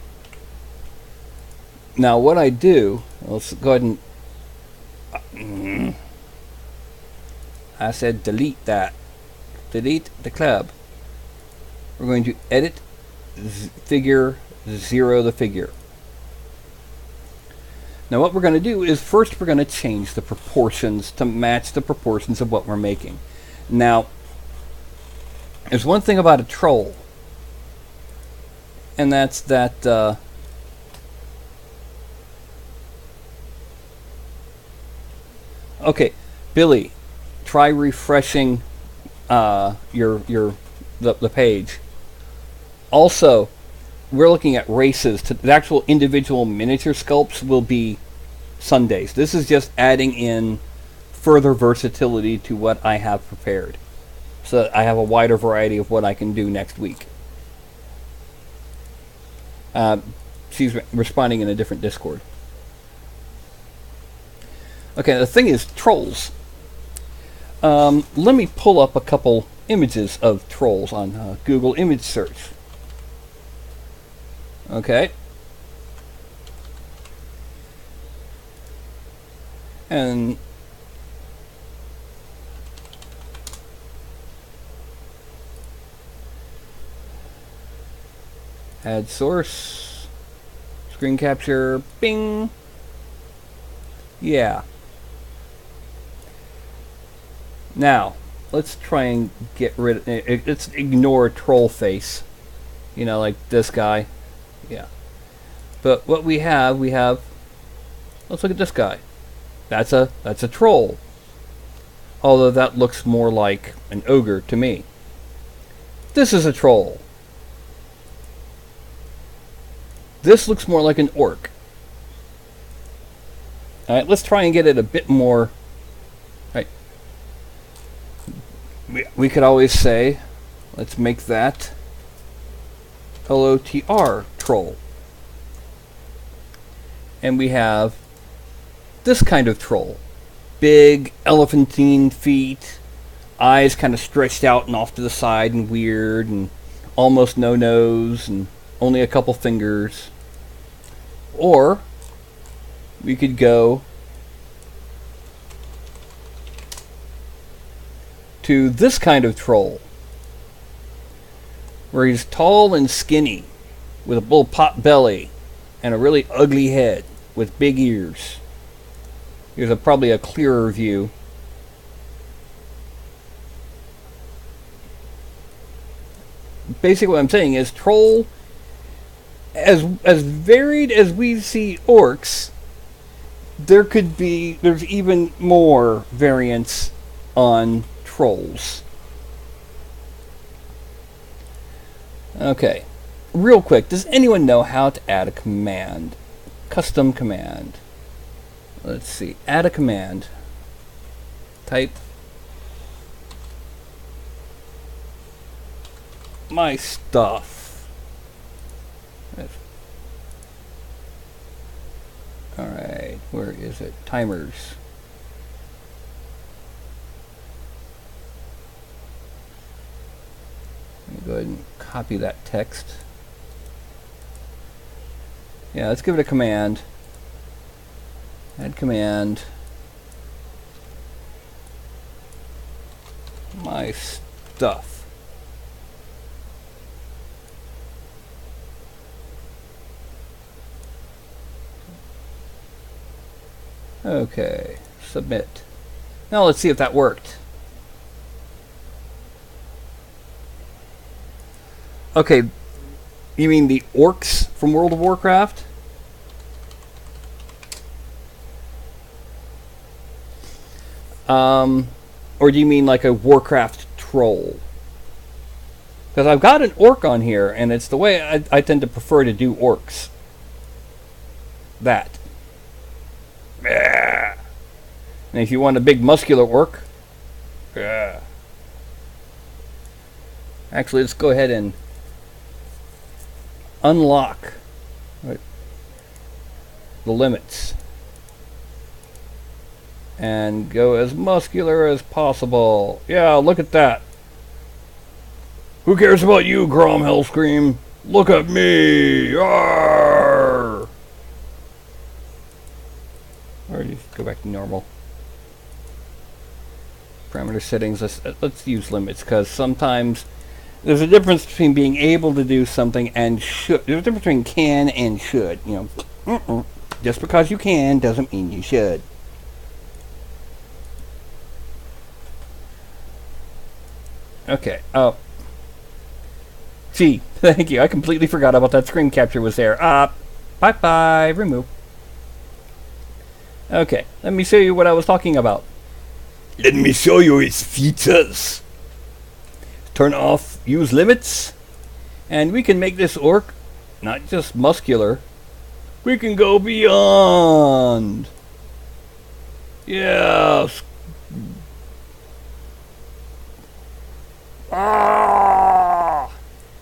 Now what I do, let's go ahead and... I said delete that. Delete the club. We're going to edit figure 0 the figure. Now what we're going to do is first we're going to change the proportions to match the proportions of what we're making. Now, there's one thing about a troll, and that's that okay, Billy, try refreshing the page. Also, we're looking at races. The actual individual miniature sculpts will be Sundays. This is just adding in further versatility to what I have prepared, so that I have a wider variety of what I can do next week. She's responding in a different Discord. Okay, the thing is, trolls. Let me pull up a couple images of trolls on Google image search. Okay. And add source, screen capture, bing. Yeah. Now, let's try and get rid of it. Let's ignore troll face. You know, like this guy. Yeah. But what we have, let's look at this guy. That's a troll. Although that looks more like an ogre to me. This is a troll. This looks more like an orc. Alright, let's try and get it a bit more... Right. We could always say, let's make that LOTR troll. And we have this kind of troll. Big, elephantine feet, eyes kind of stretched out and off to the side and weird, and almost no nose, and only a couple fingers. Or we could go to this kind of troll, where he's tall and skinny, with a bull pot belly, and a really ugly head, with big ears. Here's probably a clearer view. Basically what I'm saying is, troll, as varied as we see orcs, there's even more variants on trolls. Okay, real quick, does anyone know how to add a command? Custom command. Let's see, add a command. Type my stuff. Alright, where is it? Timers. copy that text. Yeah, let's give it a command. Add command. My stuff. Okay, submit. Now let's see if that worked. Okay, you mean the orcs from World of Warcraft? Or do you mean like a Warcraft troll? Because I've got an orc on here, and it's the way I tend to prefer to do orcs. That. And if you want a big muscular orc, actually, let's go ahead and unlock the limits and go as muscular as possible. Yeah, look at that. Who cares about you, Grom Hellscream? Look at me! Arr! Or just go back to normal. Parameter settings, let's use limits, because sometimes there's a difference between being able to do something and should. There's a difference between can and should. You know, just because you can doesn't mean you should. Okay. Oh. Gee, thank you. I completely forgot about that screen capture was there. Bye-bye. Remove. Okay. Let me show you what I was talking about. Let me show you its features. Turn off use limits. And we can make this orc not just muscular. We can go beyond. Yes.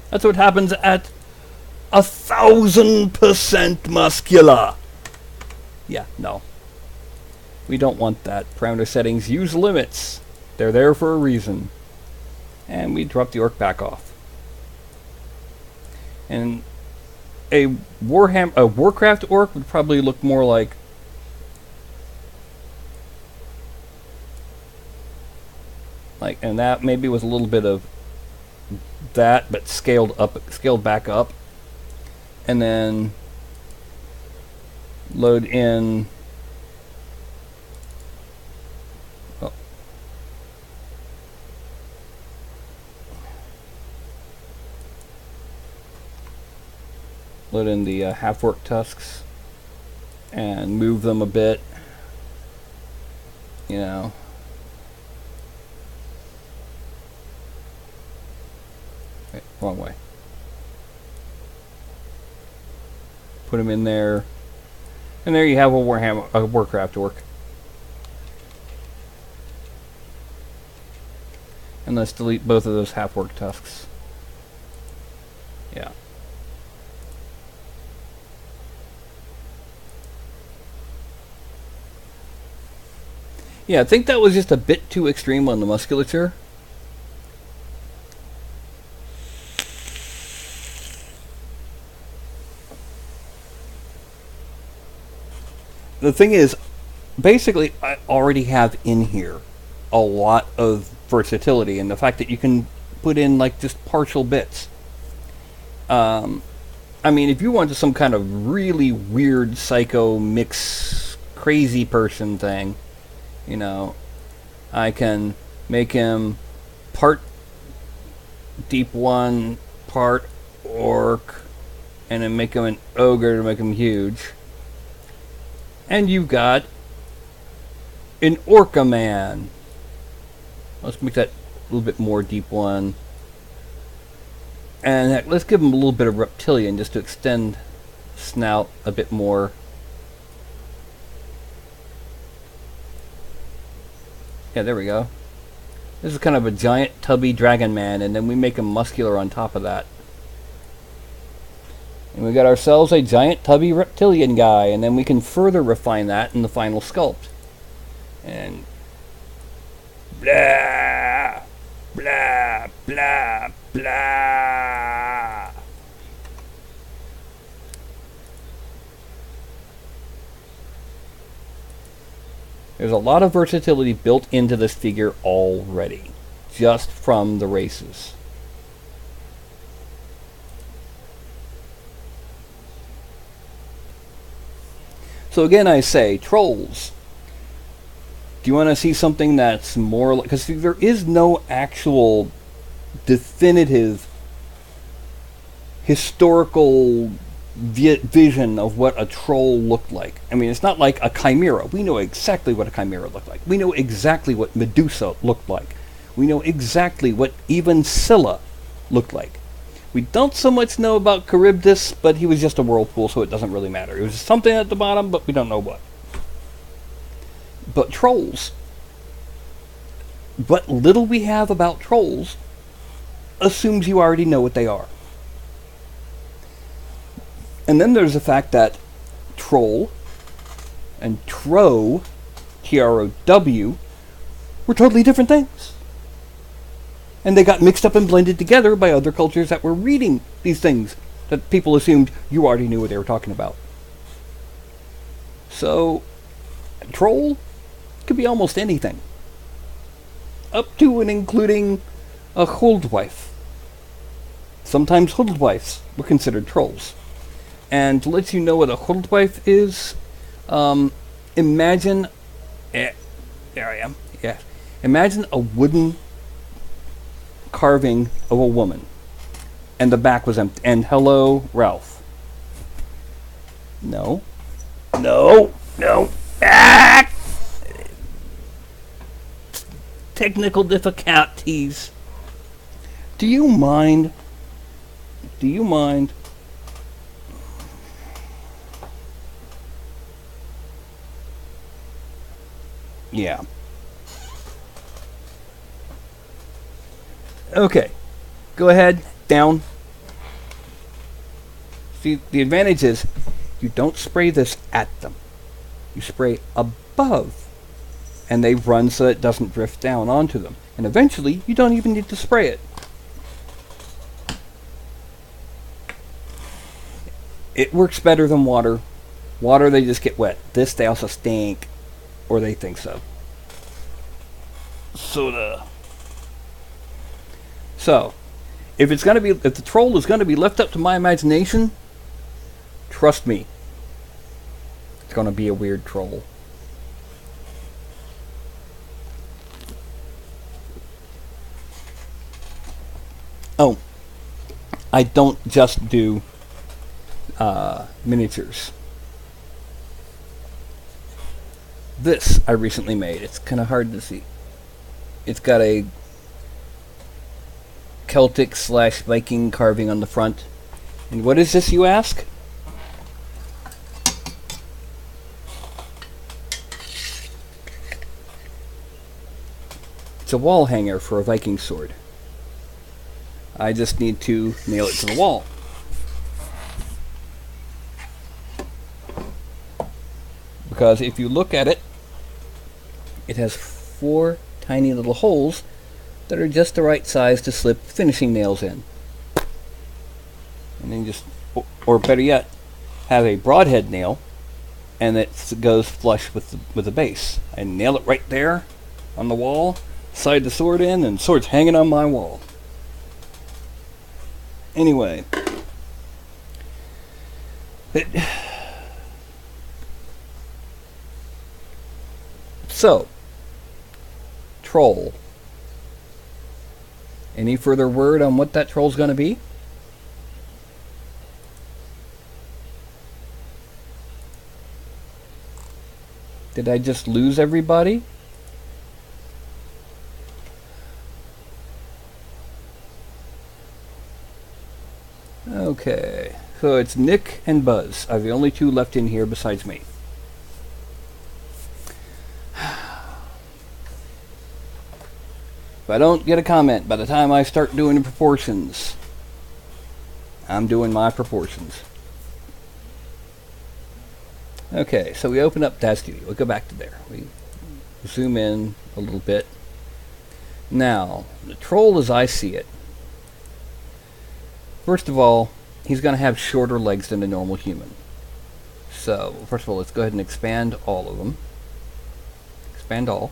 That's what happens at 1,000% muscular. Yeah, no. We don't want that. Parameter settings, use limits. They're there for a reason. And we drop the orc back off. And a Warcraft orc would probably look more like and that maybe with a little bit of that, but scaled back up, and then load in. Oh. Load in the half-orc tusks and move them a bit. You know. Wrong way. Put them in there, and there you have a Warcraft orc. And let's delete both of those half-orc tusks. Yeah. Yeah, I think that was just a bit too extreme on the musculature. The thing is, basically, I already have in here a lot of versatility, and the fact that you can put in like just partial bits. I mean, if you wanted some kind of really weird psycho mix crazy person thing, you know, I can make him part deep one, part orc, and then make him an ogre to make him huge. And you've got an Orca Man. Let's make that a little bit more deep one. And heck, let's give him a little bit of reptilian just to extend snout a bit more. Yeah, there we go. This is kind of a giant tubby dragon man, and then we make him muscular on top of that. And we got ourselves a giant tubby reptilian guy, and then we can further refine that in the final sculpt. And blah, blah, blah, blah. There's a lot of versatility built into this figure already, just from the races. So again, I say, trolls. Do you want to see something that's more like... Because there is no actual definitive historical vision of what a troll looked like. I mean, it's not like a chimera. We know exactly what a chimera looked like. We know exactly what Medusa looked like. We know exactly what even Scylla looked like. We don't so much know about Charybdis, but he was just a whirlpool, so it doesn't really matter. It was something at the bottom, but we don't know what. But trolls. What little we have about trolls assumes you already know what they are. And then there's the fact that troll and tro, T-R-O-W, were totally different things. And they got mixed up and blended together by other cultures that were reading these things that people assumed you already knew what they were talking about. So, troll could be almost anything. Up to and including a huldwife. Sometimes huldwives were considered trolls. And to let you know what a huldwife is, imagine... there I am. Yeah. Imagine a wooden carving of a woman. And the back was empty. And hello, Ralph. No. No. No. Ah! Technical difficulties. Do you mind? Do you mind? Yeah. Okay. Go ahead. Down. See, the advantage is you don't spray this at them. You spray above. And they run so it doesn't drift down onto them. And eventually, you don't even need to spray it. It works better than water. Water, they just get wet. This, they also stink. Or they think so. Soda. So, if the troll is gonna be left up to my imagination, trust me, it's gonna be a weird troll. Oh, I don't just do miniatures. This I recently made. It's kind of hard to see. It's got a Celtic / Viking carving on the front. And what is this, you ask? It's a wall hanger for a Viking sword. I just need to nail it to the wall. Because if you look at it, it has 4 tiny little holes that are just the right size to slip finishing nails in. And then just, or better yet, have a broadhead nail, and it goes flush with the base. I nail it right there on the wall, slide the sword in, and the sword's hanging on my wall. Anyway, so, troll. Any further word on what that troll's going to be? Did I just lose everybody? Okay, so it's Nick and Buzz are the only 2 left in here besides me. If I don't get a comment by the time I start doing the proportions, I'm doing my proportions. Okay, so we open up Dad Studio. We'll go back to there. We zoom in a little bit. Now, the troll as I see it. First of all, he's going to have shorter legs than a normal human. So, first of all, let's go ahead and expand all of them. expand all,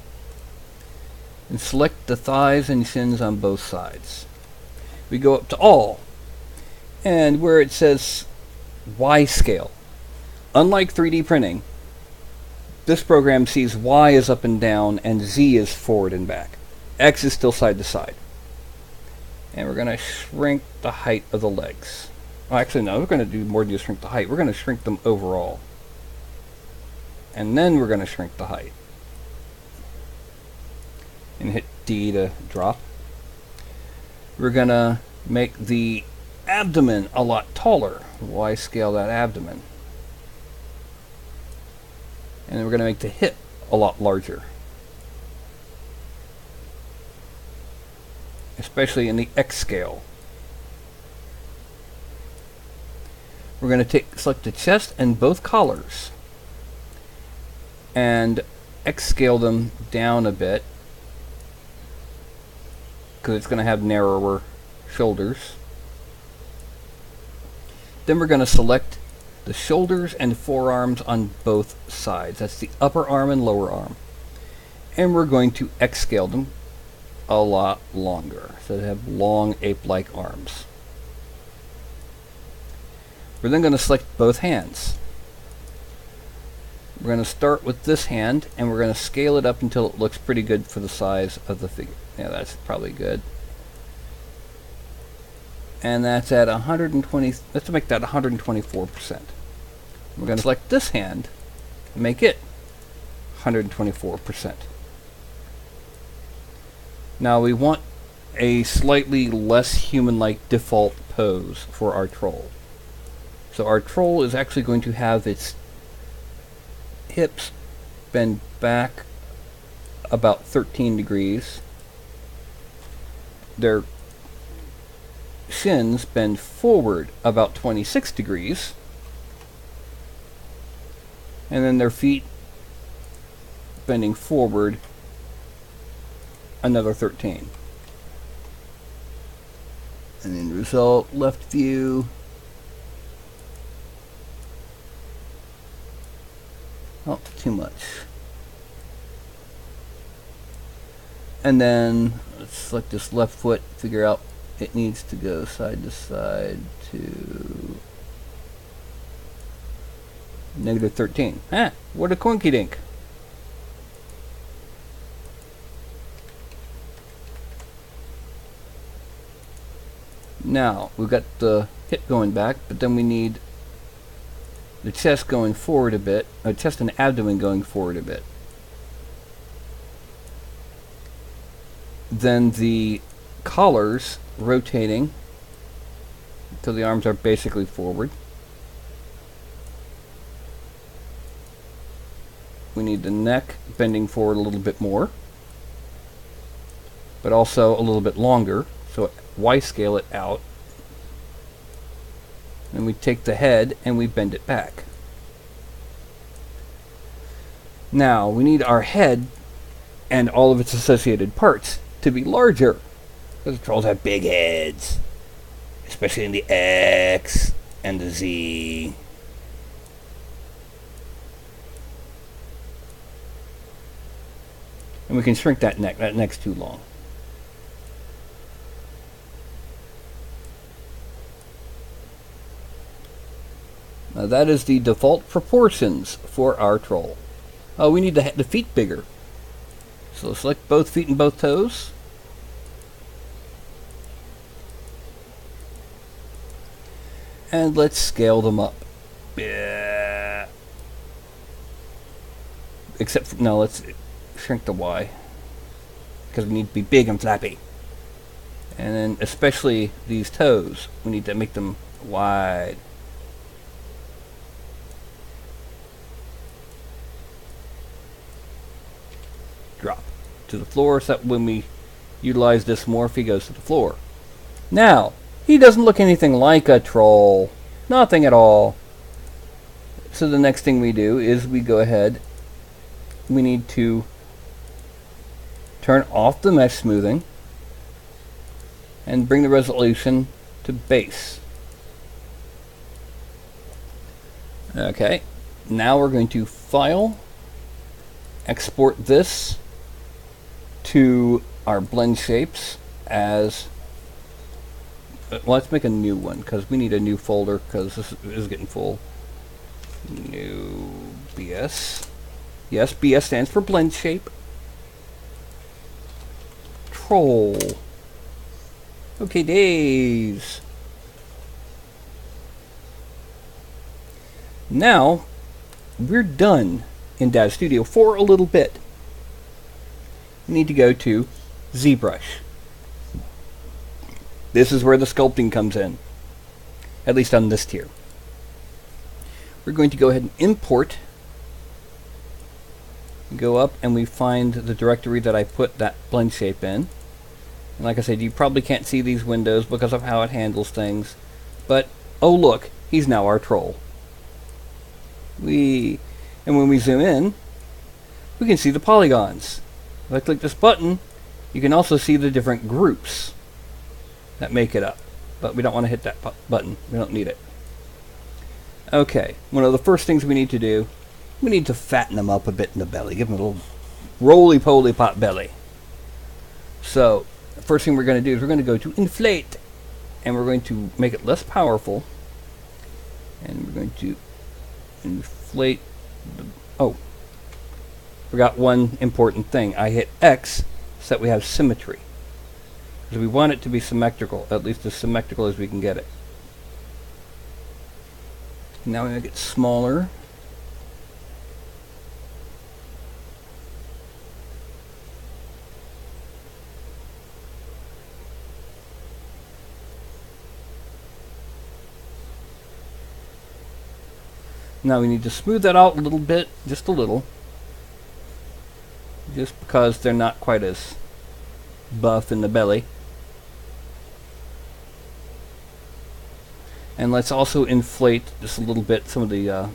and select the thighs and shins on both sides. We go up to all, and where it says Y scale, unlike 3D printing, this program sees Y is up and down and Z is forward and back. X is still side to side. And we're going to shrink the height of the legs. Oh, actually, no, we're going to do more than just shrink the height. We're going to shrink them overall. And then we're going to shrink the height. And hit D to drop. We're going to make the abdomen a lot taller. Y scale that abdomen. And then we're going to make the hip a lot larger. Especially in the X scale. We're going to select the chest and both collars and X scale them down a bit because it's going to have narrower shoulders. Then we're going to select the shoulders and forearms on both sides. That's the upper arm and lower arm. And we're going to X scale them a lot longer, so they have long ape-like arms. We're then going to select both hands. We're going to start with this hand, and we're going to scale it up until it looks pretty good for the size of the figure. Yeah, that's probably good. And that's at 120. Let's make that 124%. We're going to select this hand and make it 124%. Now we want a slightly less human-like default pose for our troll. So our troll is actually going to have its hips bend back about 13 degrees. Their shins bend forward about 26 degrees. And then their feet bending forward another 13. And then result, left view. Oh, too much. And then let's select this left foot, figure out it needs to go side to side to negative 13. Ah, what a coinky dink. Now, we've got the hip going back, but then we need the chest going forward a bit, chest and abdomen going forward a bit. Then the collars rotating until the arms are basically forward. We need the neck bending forward a little bit more, but also a little bit longer, so Y scale it out. Then we take the head and we bend it back. Now we need our head and all of its associated parts to be larger, because the trolls have big heads, especially in the X and the Z. And we can shrink that neck. That neck's too long. Now that is the default proportions for our troll. Oh, we need the feet bigger. So select both feet and both toes. And let's scale them up. Yeah. Except for, no, let's shrink the Y, because we need to be big and flappy. And then especially these toes, we need to make them wide. Drop to the floor, so that when we utilize this morph, he goes to the floor. Now, he doesn't look anything like a troll. Nothing at all. So the next thing we do is we go ahead, we need to turn off the mesh smoothing and bring the resolution to base. Okay, now we're going to File, export this to our blend shapes as well. Let's make a new one because we need a new folder because this is getting full. New BS. Yes, BS stands for blend shape. Troll. Okay, days. Now we're done in Data Studio for a little bit. We need to go to ZBrush. This is where the sculpting comes in, at least on this tier. We're going to go ahead and import. Go up and we find the directory that I put that blend shape in. And like I said, you probably can't see these windows because of how it handles things. But, oh look, he's now our troll. And when we zoom in, we can see the polygons. If I click this button, you can also see the different groups that make it up. But we don't want to hit that button. We don't need it. Okay, one of the first things we need to do, we need to fatten them up a bit in the belly. Give them a little roly-poly pot belly. So, the first thing we're going to do is we're going to go to inflate. And we're going to make it less powerful. And we're going to inflate oh, forgot one important thing. I hit X so that we have symmetry. Because we want it to be symmetrical, at least as symmetrical as we can get it. Now we make it smaller. Now we need to smooth that out a little bit, just a little. Just because they're not quite as buff in the belly. And let's also inflate just a little bit some of the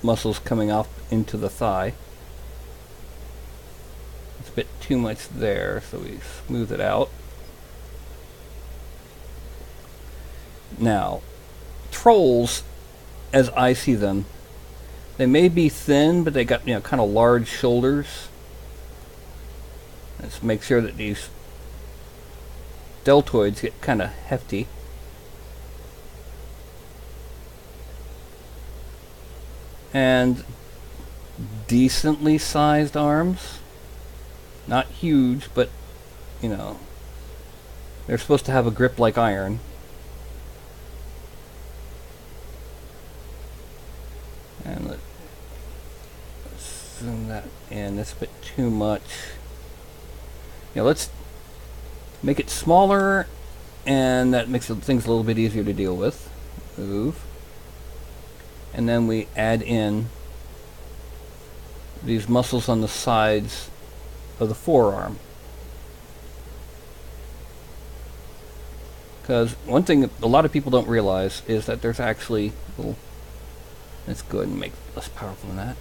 muscles coming off into the thigh. It's a bit too much there, so we smooth it out. Now, trolls, as I see them, they may be thin, but they got, you know, kind of large shoulders. Let's make sure that these deltoids get kind of hefty. And decently sized arms. Not huge, but, you know, they're supposed to have a grip like iron. And let's zoom that in. That's a bit too much. Yeah, let's make it smaller, and that makes things a little bit easier to deal with. Move. And then we add in these muscles on the sides of the forearm. Because one thing a lot of people don't realize is that there's actually little... Let's go ahead and make it less powerful than that.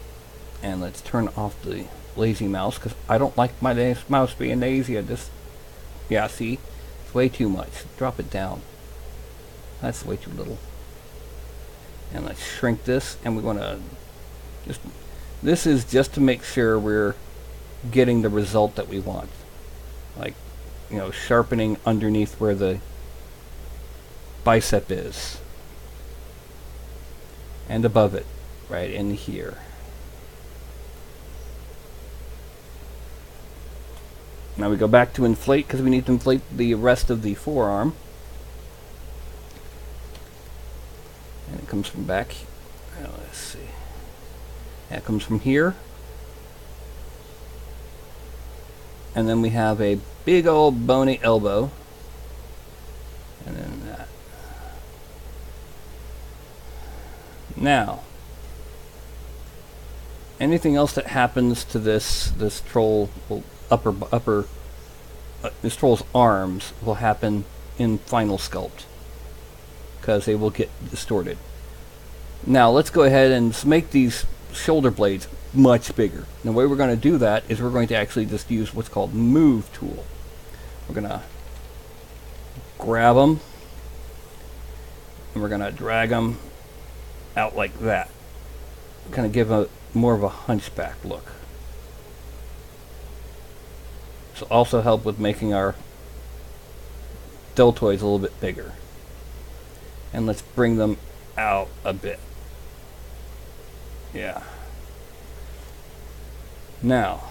And let's turn off the lazy mouse, because I don't like my mouse being lazy. I just... Yeah, see? It's way too much. Drop it down. That's way too little. And let's shrink this, and we want to just... This is just to make sure we're getting the result that we want. Like, you know, sharpening underneath where the bicep is. And above it, right in here. Now we go back to inflate, because we need to inflate the rest of the forearm. And it comes from back. Let's see. That comes from here. And then we have a big old bony elbow. And then that. Now, anything else that happens to this troll, this troll's arms will happen in Final Sculpt, because they will get distorted. Now let's go ahead and make these shoulder blades much bigger. And the way we're going to do that is we're going to actually just use what's called Move tool. We're going to grab them, and we're going to drag them out like that. Kind of give a more of a hunchback look. This will also help with making our deltoids a little bit bigger. And let's bring them out a bit. Yeah. Now,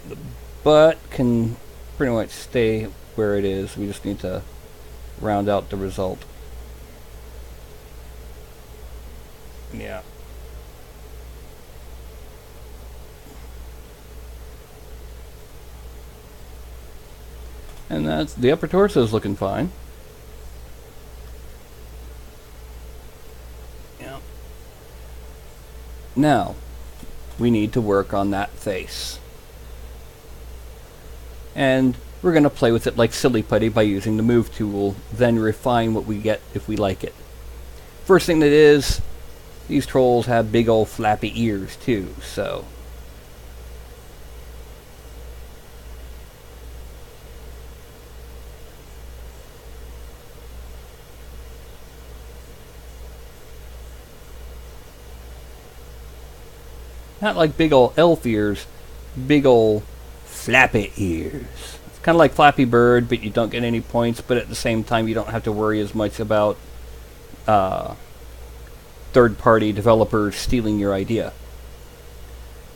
the butt can pretty much stay where it is. We just need to round out the result. Yeah. And that's the upper torso is looking fine. Yeah. Now, we need to work on that face. And we're going to play with it like silly putty by using the move tool, then refine what we get if we like it. First thing that is, these trolls have big old flappy ears too, so not like big old elf ears, big old flappy ears. It's kind of like Flappy Bird, but you don't get any points, but at the same time you don't have to worry as much about third-party developers stealing your idea.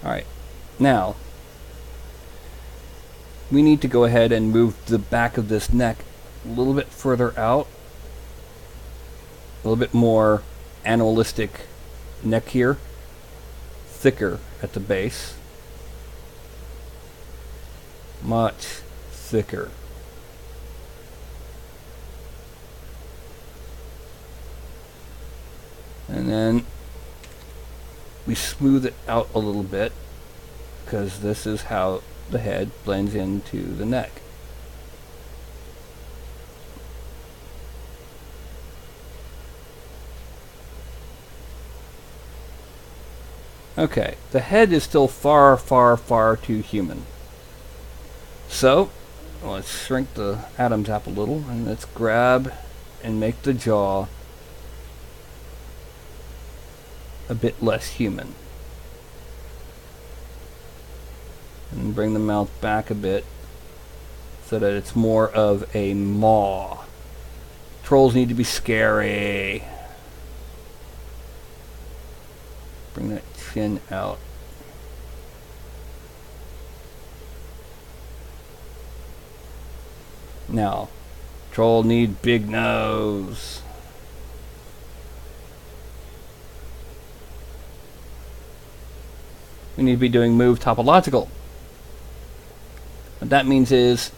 Alright, now we need to go ahead and move the back of this neck a little bit further out. A little bit more animalistic neck here. Thicker at the base. Much thicker. And then we smooth it out a little bit because this is how the head blends into the neck. Okay, the head is still far, far, far too human. So, let's shrink the Adam's apple a little and let's grab and make the jaw a bit less human. And bring the mouth back a bit so that it's more of a maw. Trolls need to be scary. Bring that chin out. Now, troll need big nose. We need to be doing move topological. What that means is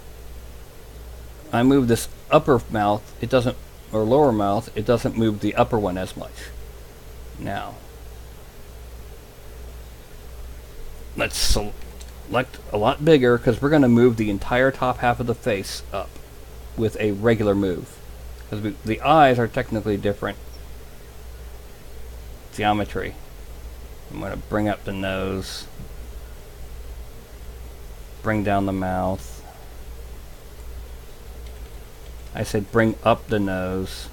I move this upper mouth, it doesn't, or lower mouth, it doesn't move the upper one as much. Now, let's select a lot bigger because we're going to move the entire top half of the face up with a regular move. Because the eyes are technically different geometry. I'm going to bring up the nose, bring down the mouth. I said bring up the nose.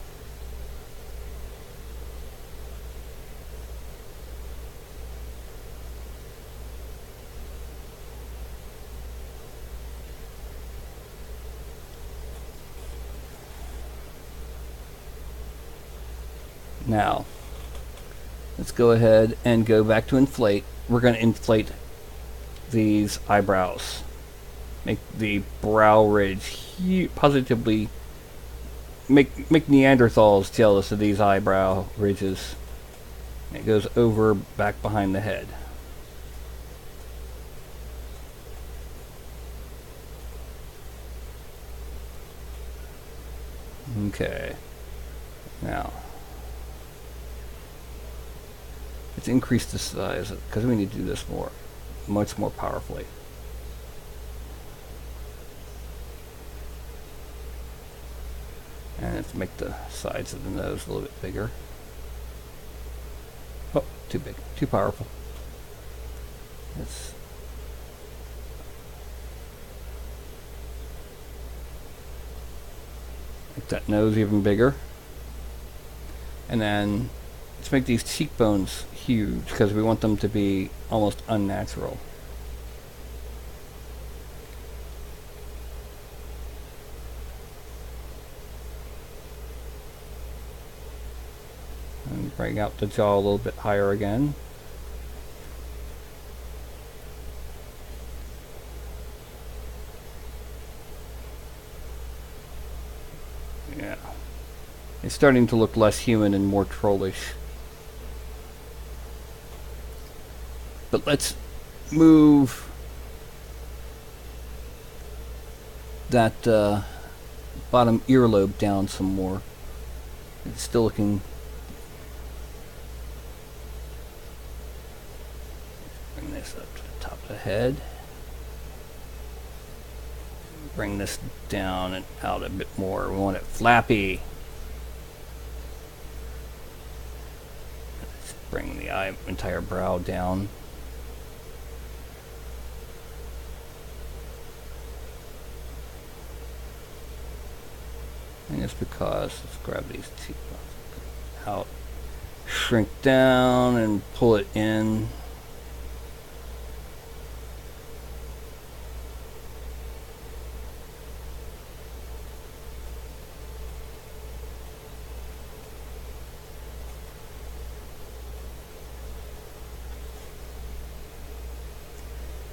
Now, let's go ahead and go back to inflate. We're going to inflate these eyebrows. Make the brow ridge positively, make Neanderthals jealous of these eyebrow ridges. It goes over back behind the head. Okay. Now, let's increase the size because we need to do this much more powerfully. And let's make the sides of the nose a little bit bigger. Oh, too big, too powerful. Let's make that nose even bigger. And then let's make these cheekbones huge because we want them to be almost unnatural. Bring out the jaw a little bit higher again. Yeah. It's starting to look less human and more trollish. But let's move that bottom earlobe down some more. It's still looking... Bring this up to the top of the head. Bring this down and out a bit more. We want it flappy. Let's bring the entire brow down. And just because, let's grab these cheekbones out, shrink down and pull it in.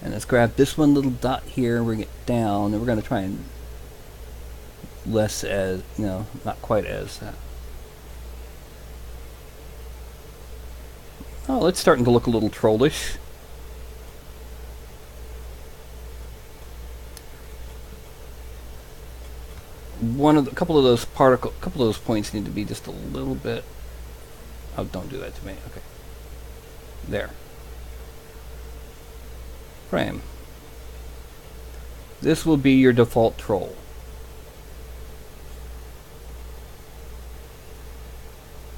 And let's grab this one little dot here, bring it down, and we're going to try and less as, not quite as. Oh, it's starting to look a little trollish. A couple of those points need to be just a little bit. Oh, don't do that to me. Okay. There. Frame. This will be your default troll.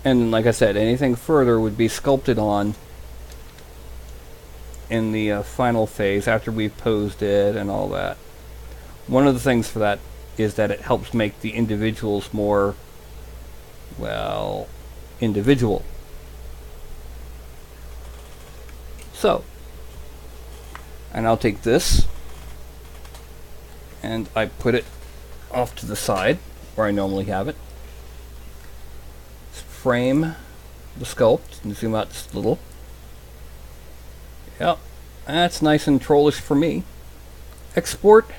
And like I said, anything further would be sculpted on in the final phase after we've posed it and all that. One of the things for that is that it helps make the individuals more, well, individual. So, and I'll take this and I put it off to the side where I normally have it. Frame the sculpt and zoom out just a little. Yep, that's nice and trollish for me. Export,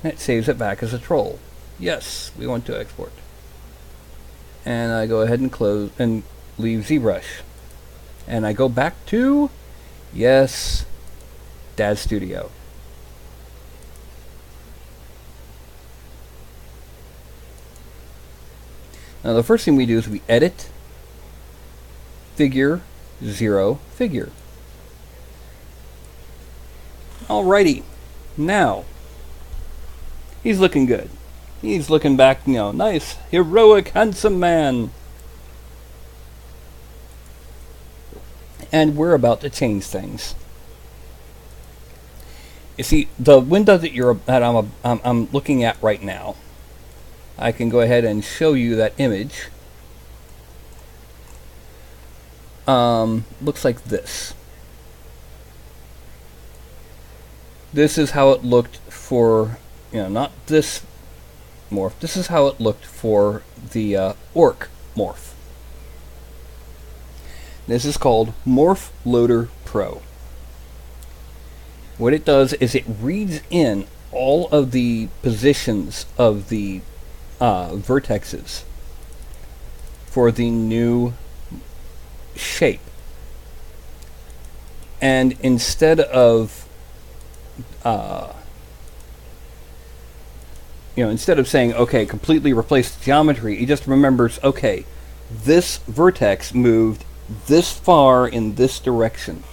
and it saves it back as a troll. Yes, we want to export. And I go ahead and close and leave ZBrush. And I go back to, yes, Dad Studio. Now the first thing we do is we edit figure 0 figure. Alrighty, now he's looking good. He's looking back, nice, heroic, handsome man. And we're about to change things. You see, the window that I'm looking at right now, I can go ahead and show you that image. Looks like this. This is how it looked for, not this morph. This is how it looked for the orc morph. This is called Morph Loader Pro. What it does is it reads in all of the positions of the vertexes for the new shape, and instead of saying okay, completely replace the geometry, it just remembers, okay, this vertex moved this far in this direction.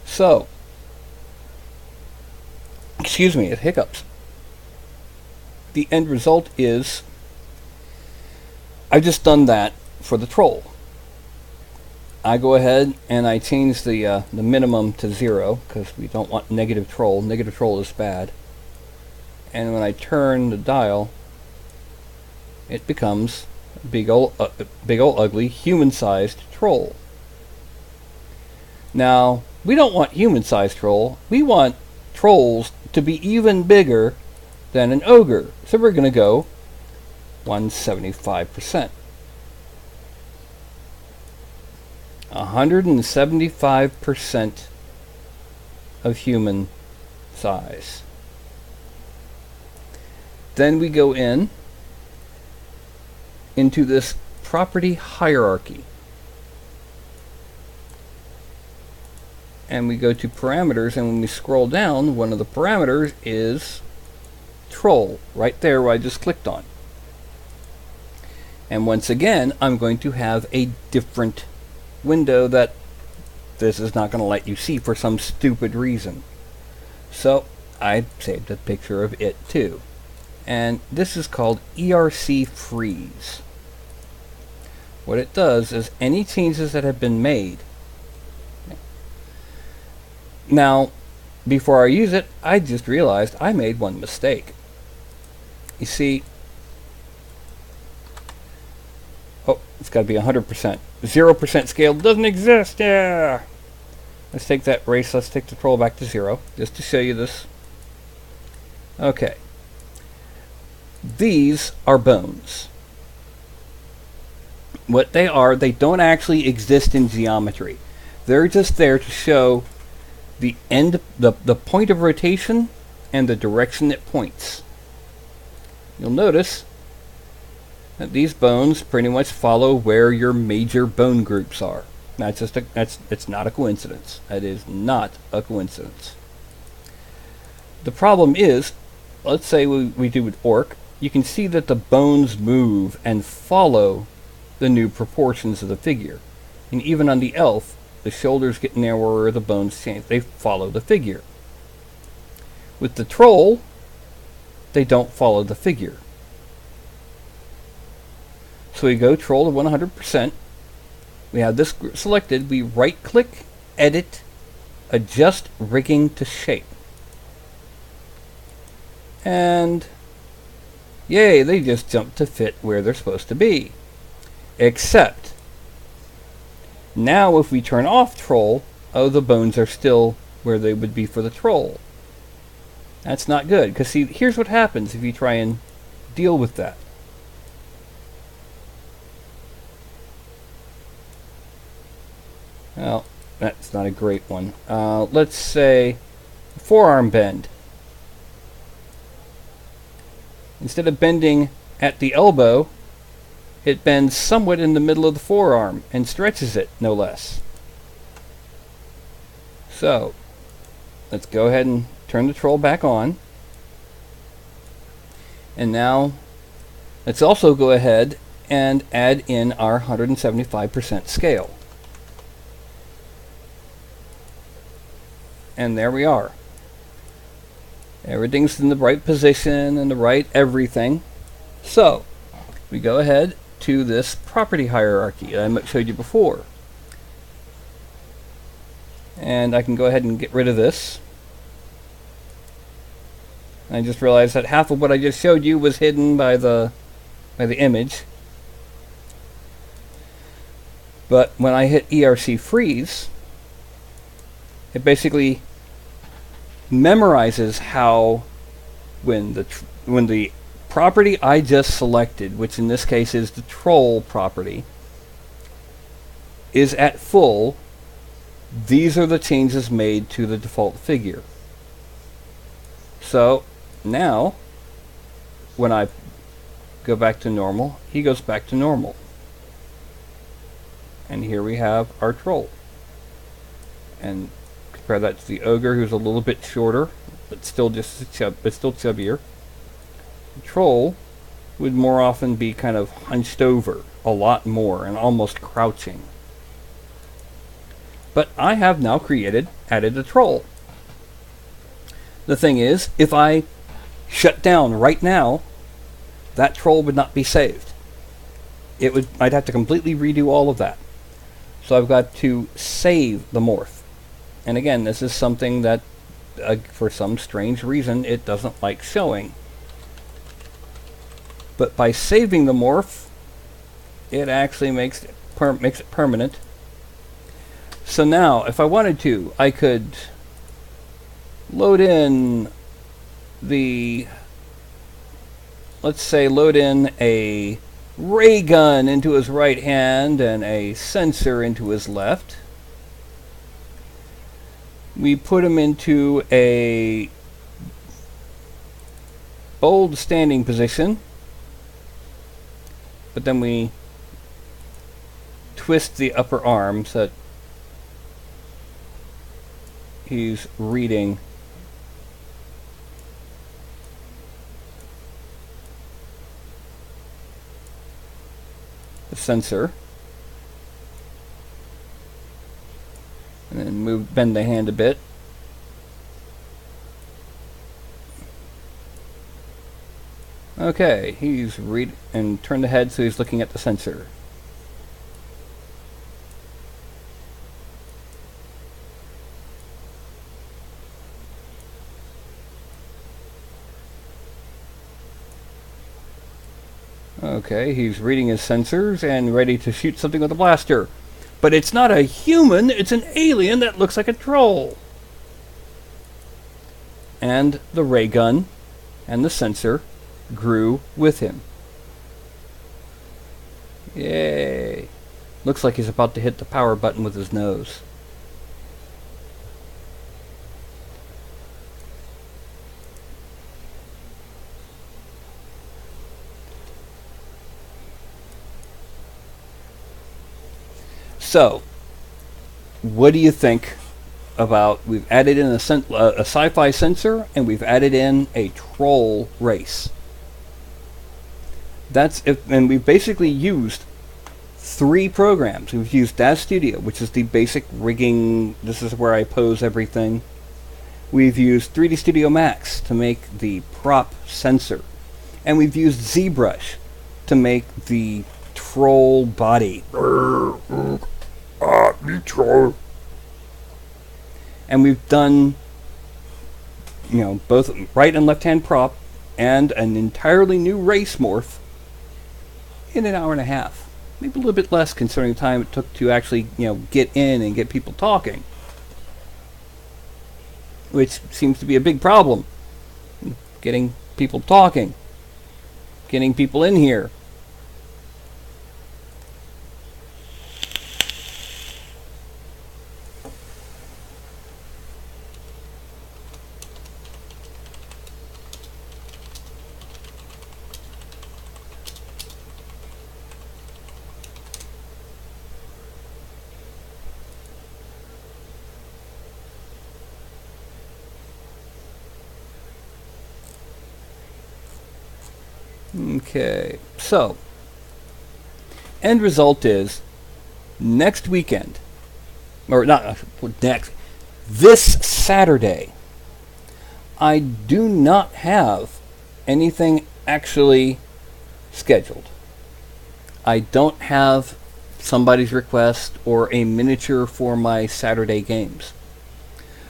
So, excuse me, it hiccups. The end result is I've just done that for the troll. I go ahead and I change the minimum to 0 because we don't want negative troll. Negative troll is bad. And when I turn the dial, it becomes a big ol' ugly human-sized troll. Now, we don't want human-sized troll. We want trolls to be even bigger than an ogre. So we're going to go 175%. 175% of human size. Then we go into this property hierarchy. And we go to parameters, and when we scroll down, one of the parameters is troll, right there where I just clicked on. And once again, I'm going to have a different window that this is not going to let you see for some stupid reason. So I saved a picture of it too. And this is called ERC freeze. What it does is any changes that have been made. Now, before I use it, I just realized I made one mistake. You see, oh, it's got to be 100%. 0% scale doesn't exist. Yeah. Let's take that race. Let's take the troll back to 0, just to show you this. Okay. These are bones. What they are, they don't actually exist in geometry. They're just there to show the point of rotation and the direction it points. You'll notice that these bones pretty much follow where your major bone groups are. It's not a coincidence. That is not a coincidence. The problem is, let's say we do with orc, you can see that the bones move and follow the new proportions of the figure. And even on the elf, the shoulders get narrower, the bones change. They follow the figure. With the troll, they don't follow the figure. So we go troll to 100%. We have this selected. We right click, edit, adjust rigging to shape. And yay, they just jump to fit where they're supposed to be. Except now if we turn off troll, oh, the bones are still where they would be for the troll. That's not good, because see, here's what happens if you try and deal with that. Well, that's not a great one. Let's say forearm bend. Instead of bending at the elbow, it bends somewhat in the middle of the forearm and stretches it, no less. So, let's go ahead and turn the troll back on. And now, let's also go ahead and add in our 175% scale. And there we are. Everything's in the right position and the right everything. So, we go ahead to this property hierarchy that I showed you before. And I can go ahead and get rid of this. I just realized that half of what I just showed you was hidden by the image. But when I hit ERC freeze, it basically memorizes how when the property I just selected, which in this case is the troll property, is at full, these are the changes made to the default figure. So now when I go back to normal, he goes back to normal. And here we have our troll. And compare that to the ogre, who's a little bit shorter, but still just but still chubbier. The troll would more often be kind of hunched over a lot more and almost crouching. But I have now added a troll. The thing is, if I shut down right now, that troll would not be saved. I'd have to completely redo all of that. So I've got to save the morph. And again, this is something that, for some strange reason, it doesn't like showing. But by saving the morph, it actually makes it permanent. So now, if I wanted to, I could load in let's say load in a ray gun into his right hand and a sensor into his left. We put him into a bold standing position, but then we twist the upper arm so that he's reading the sensor. And then bend the hand a bit. Okay, he's and turn the head so he's looking at the sensor. Okay, he's reading his sensors and ready to shoot something with a blaster. But it's not a human, it's an alien that looks like a troll. And the ray gun and the sensor grew with him. Yay. Looks like he's about to hit the power button with his nose. So, what do you think about, we've added in a sci-fi sensor and we've added in a troll race. And we've basically used 3 programs. We've used DAZ Studio, which is the basic rigging, this is where I pose everything. We've used 3D Studio Max to make the prop sensor. And we've used ZBrush to make the troll body. Me troll. And we've done, both right and left hand prop and an entirely new race morph in an hour and a half. Maybe a little bit less considering the time it took to actually, get in and get people talking. Which seems to be a big problem. Getting people talking. Getting people in here. Okay, so end result is next weekend, or not next, this Saturday, I do not have anything actually scheduled. I don't have somebody's request or a miniature for my Saturday games.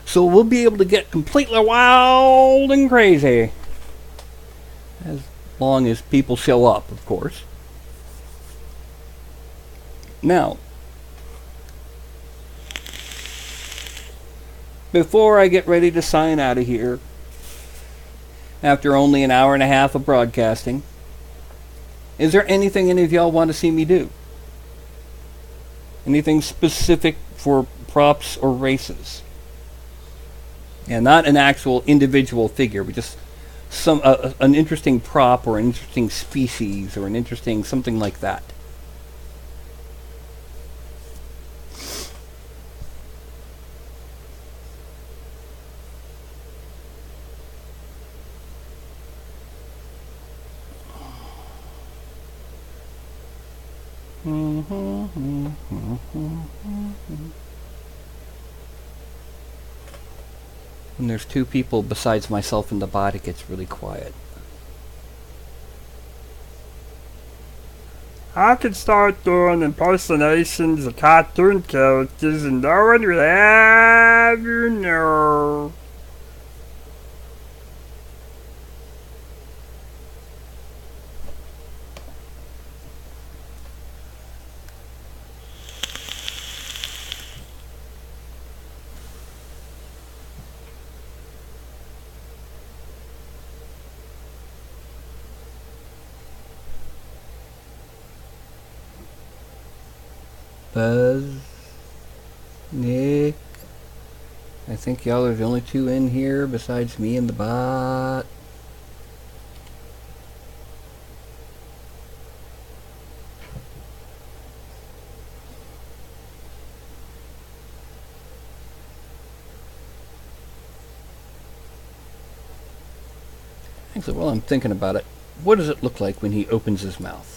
So we'll be able to get completely wild and crazy. As long as people show up, of course. Now, before I get ready to sign out of here, after only an hour and a half of broadcasting, is there anything any of y'all want to see me do? Anything specific for props or races? And not an actual individual figure, but just an interesting prop or an interesting species or an interesting something like that. When there's 2 people besides myself in the bot, it gets really quiet. I could start doing impersonations of cartoon characters and no one would ever know. Buzz, Nick. I think y'all are the only two in here besides me and the bot. Actually, while I'm thinking about it, what does it look like when he opens his mouth?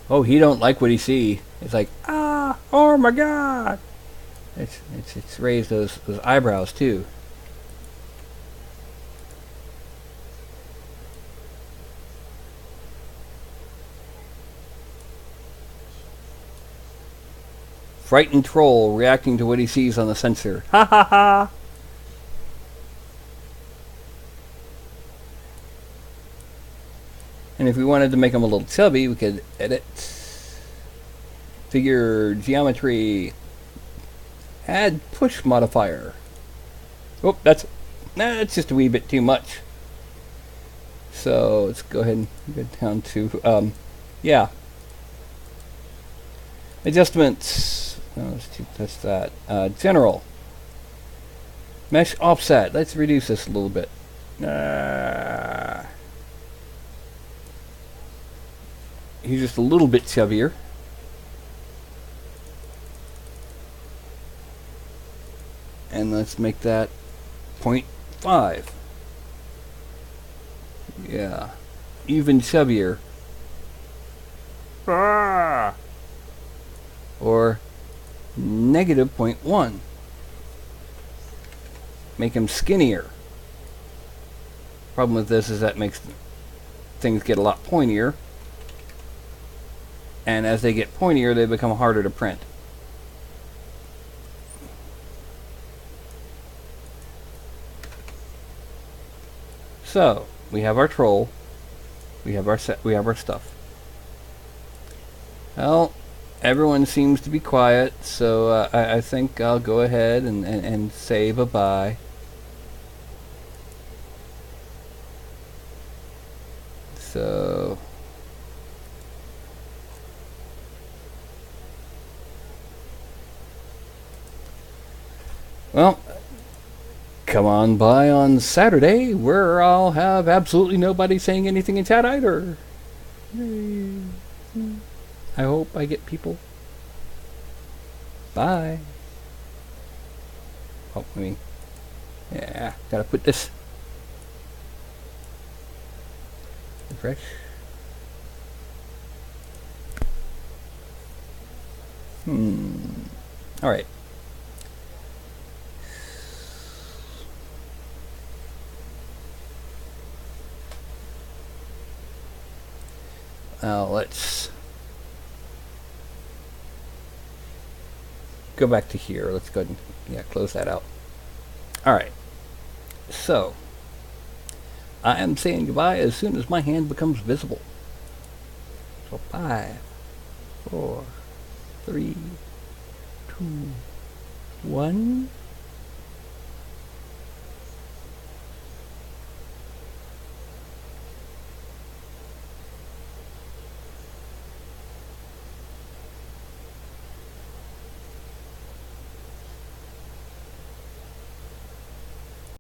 Oh, he don't like what he see. It's like, ah, oh my God! It's raised those eyebrows too. Frightened troll reacting to what he sees on the sensor. Ha ha ha! And if we wanted to make him a little chubby, we could edit figure geometry, add push modifier. Oh, that's just a wee bit too much. So let's go ahead and go down to yeah, adjustments. No, that's that. General mesh offset. Let's reduce this a little bit. He's just a little bit chubbier. And let's make that 0.5. Yeah. Even chubbier. Ah! Or negative 0.1. Make him skinnier. Problem with this is that makes things get a lot pointier. And as they get pointier, they become harder to print. So, we have our troll. We have our stuff. Well, everyone seems to be quiet, so I think I'll go ahead and say bye-bye. So... Well, come on by on Saturday, where I'll have absolutely nobody saying anything in chat either. Yay. I hope I get people. Bye. Oh, I mean, yeah, gotta put this. Refresh. All right. Now let's go back to here. Let's go ahead and close that out. Alright. So I am saying goodbye as soon as my hand becomes visible. So 5, 4, 3, 2, 1.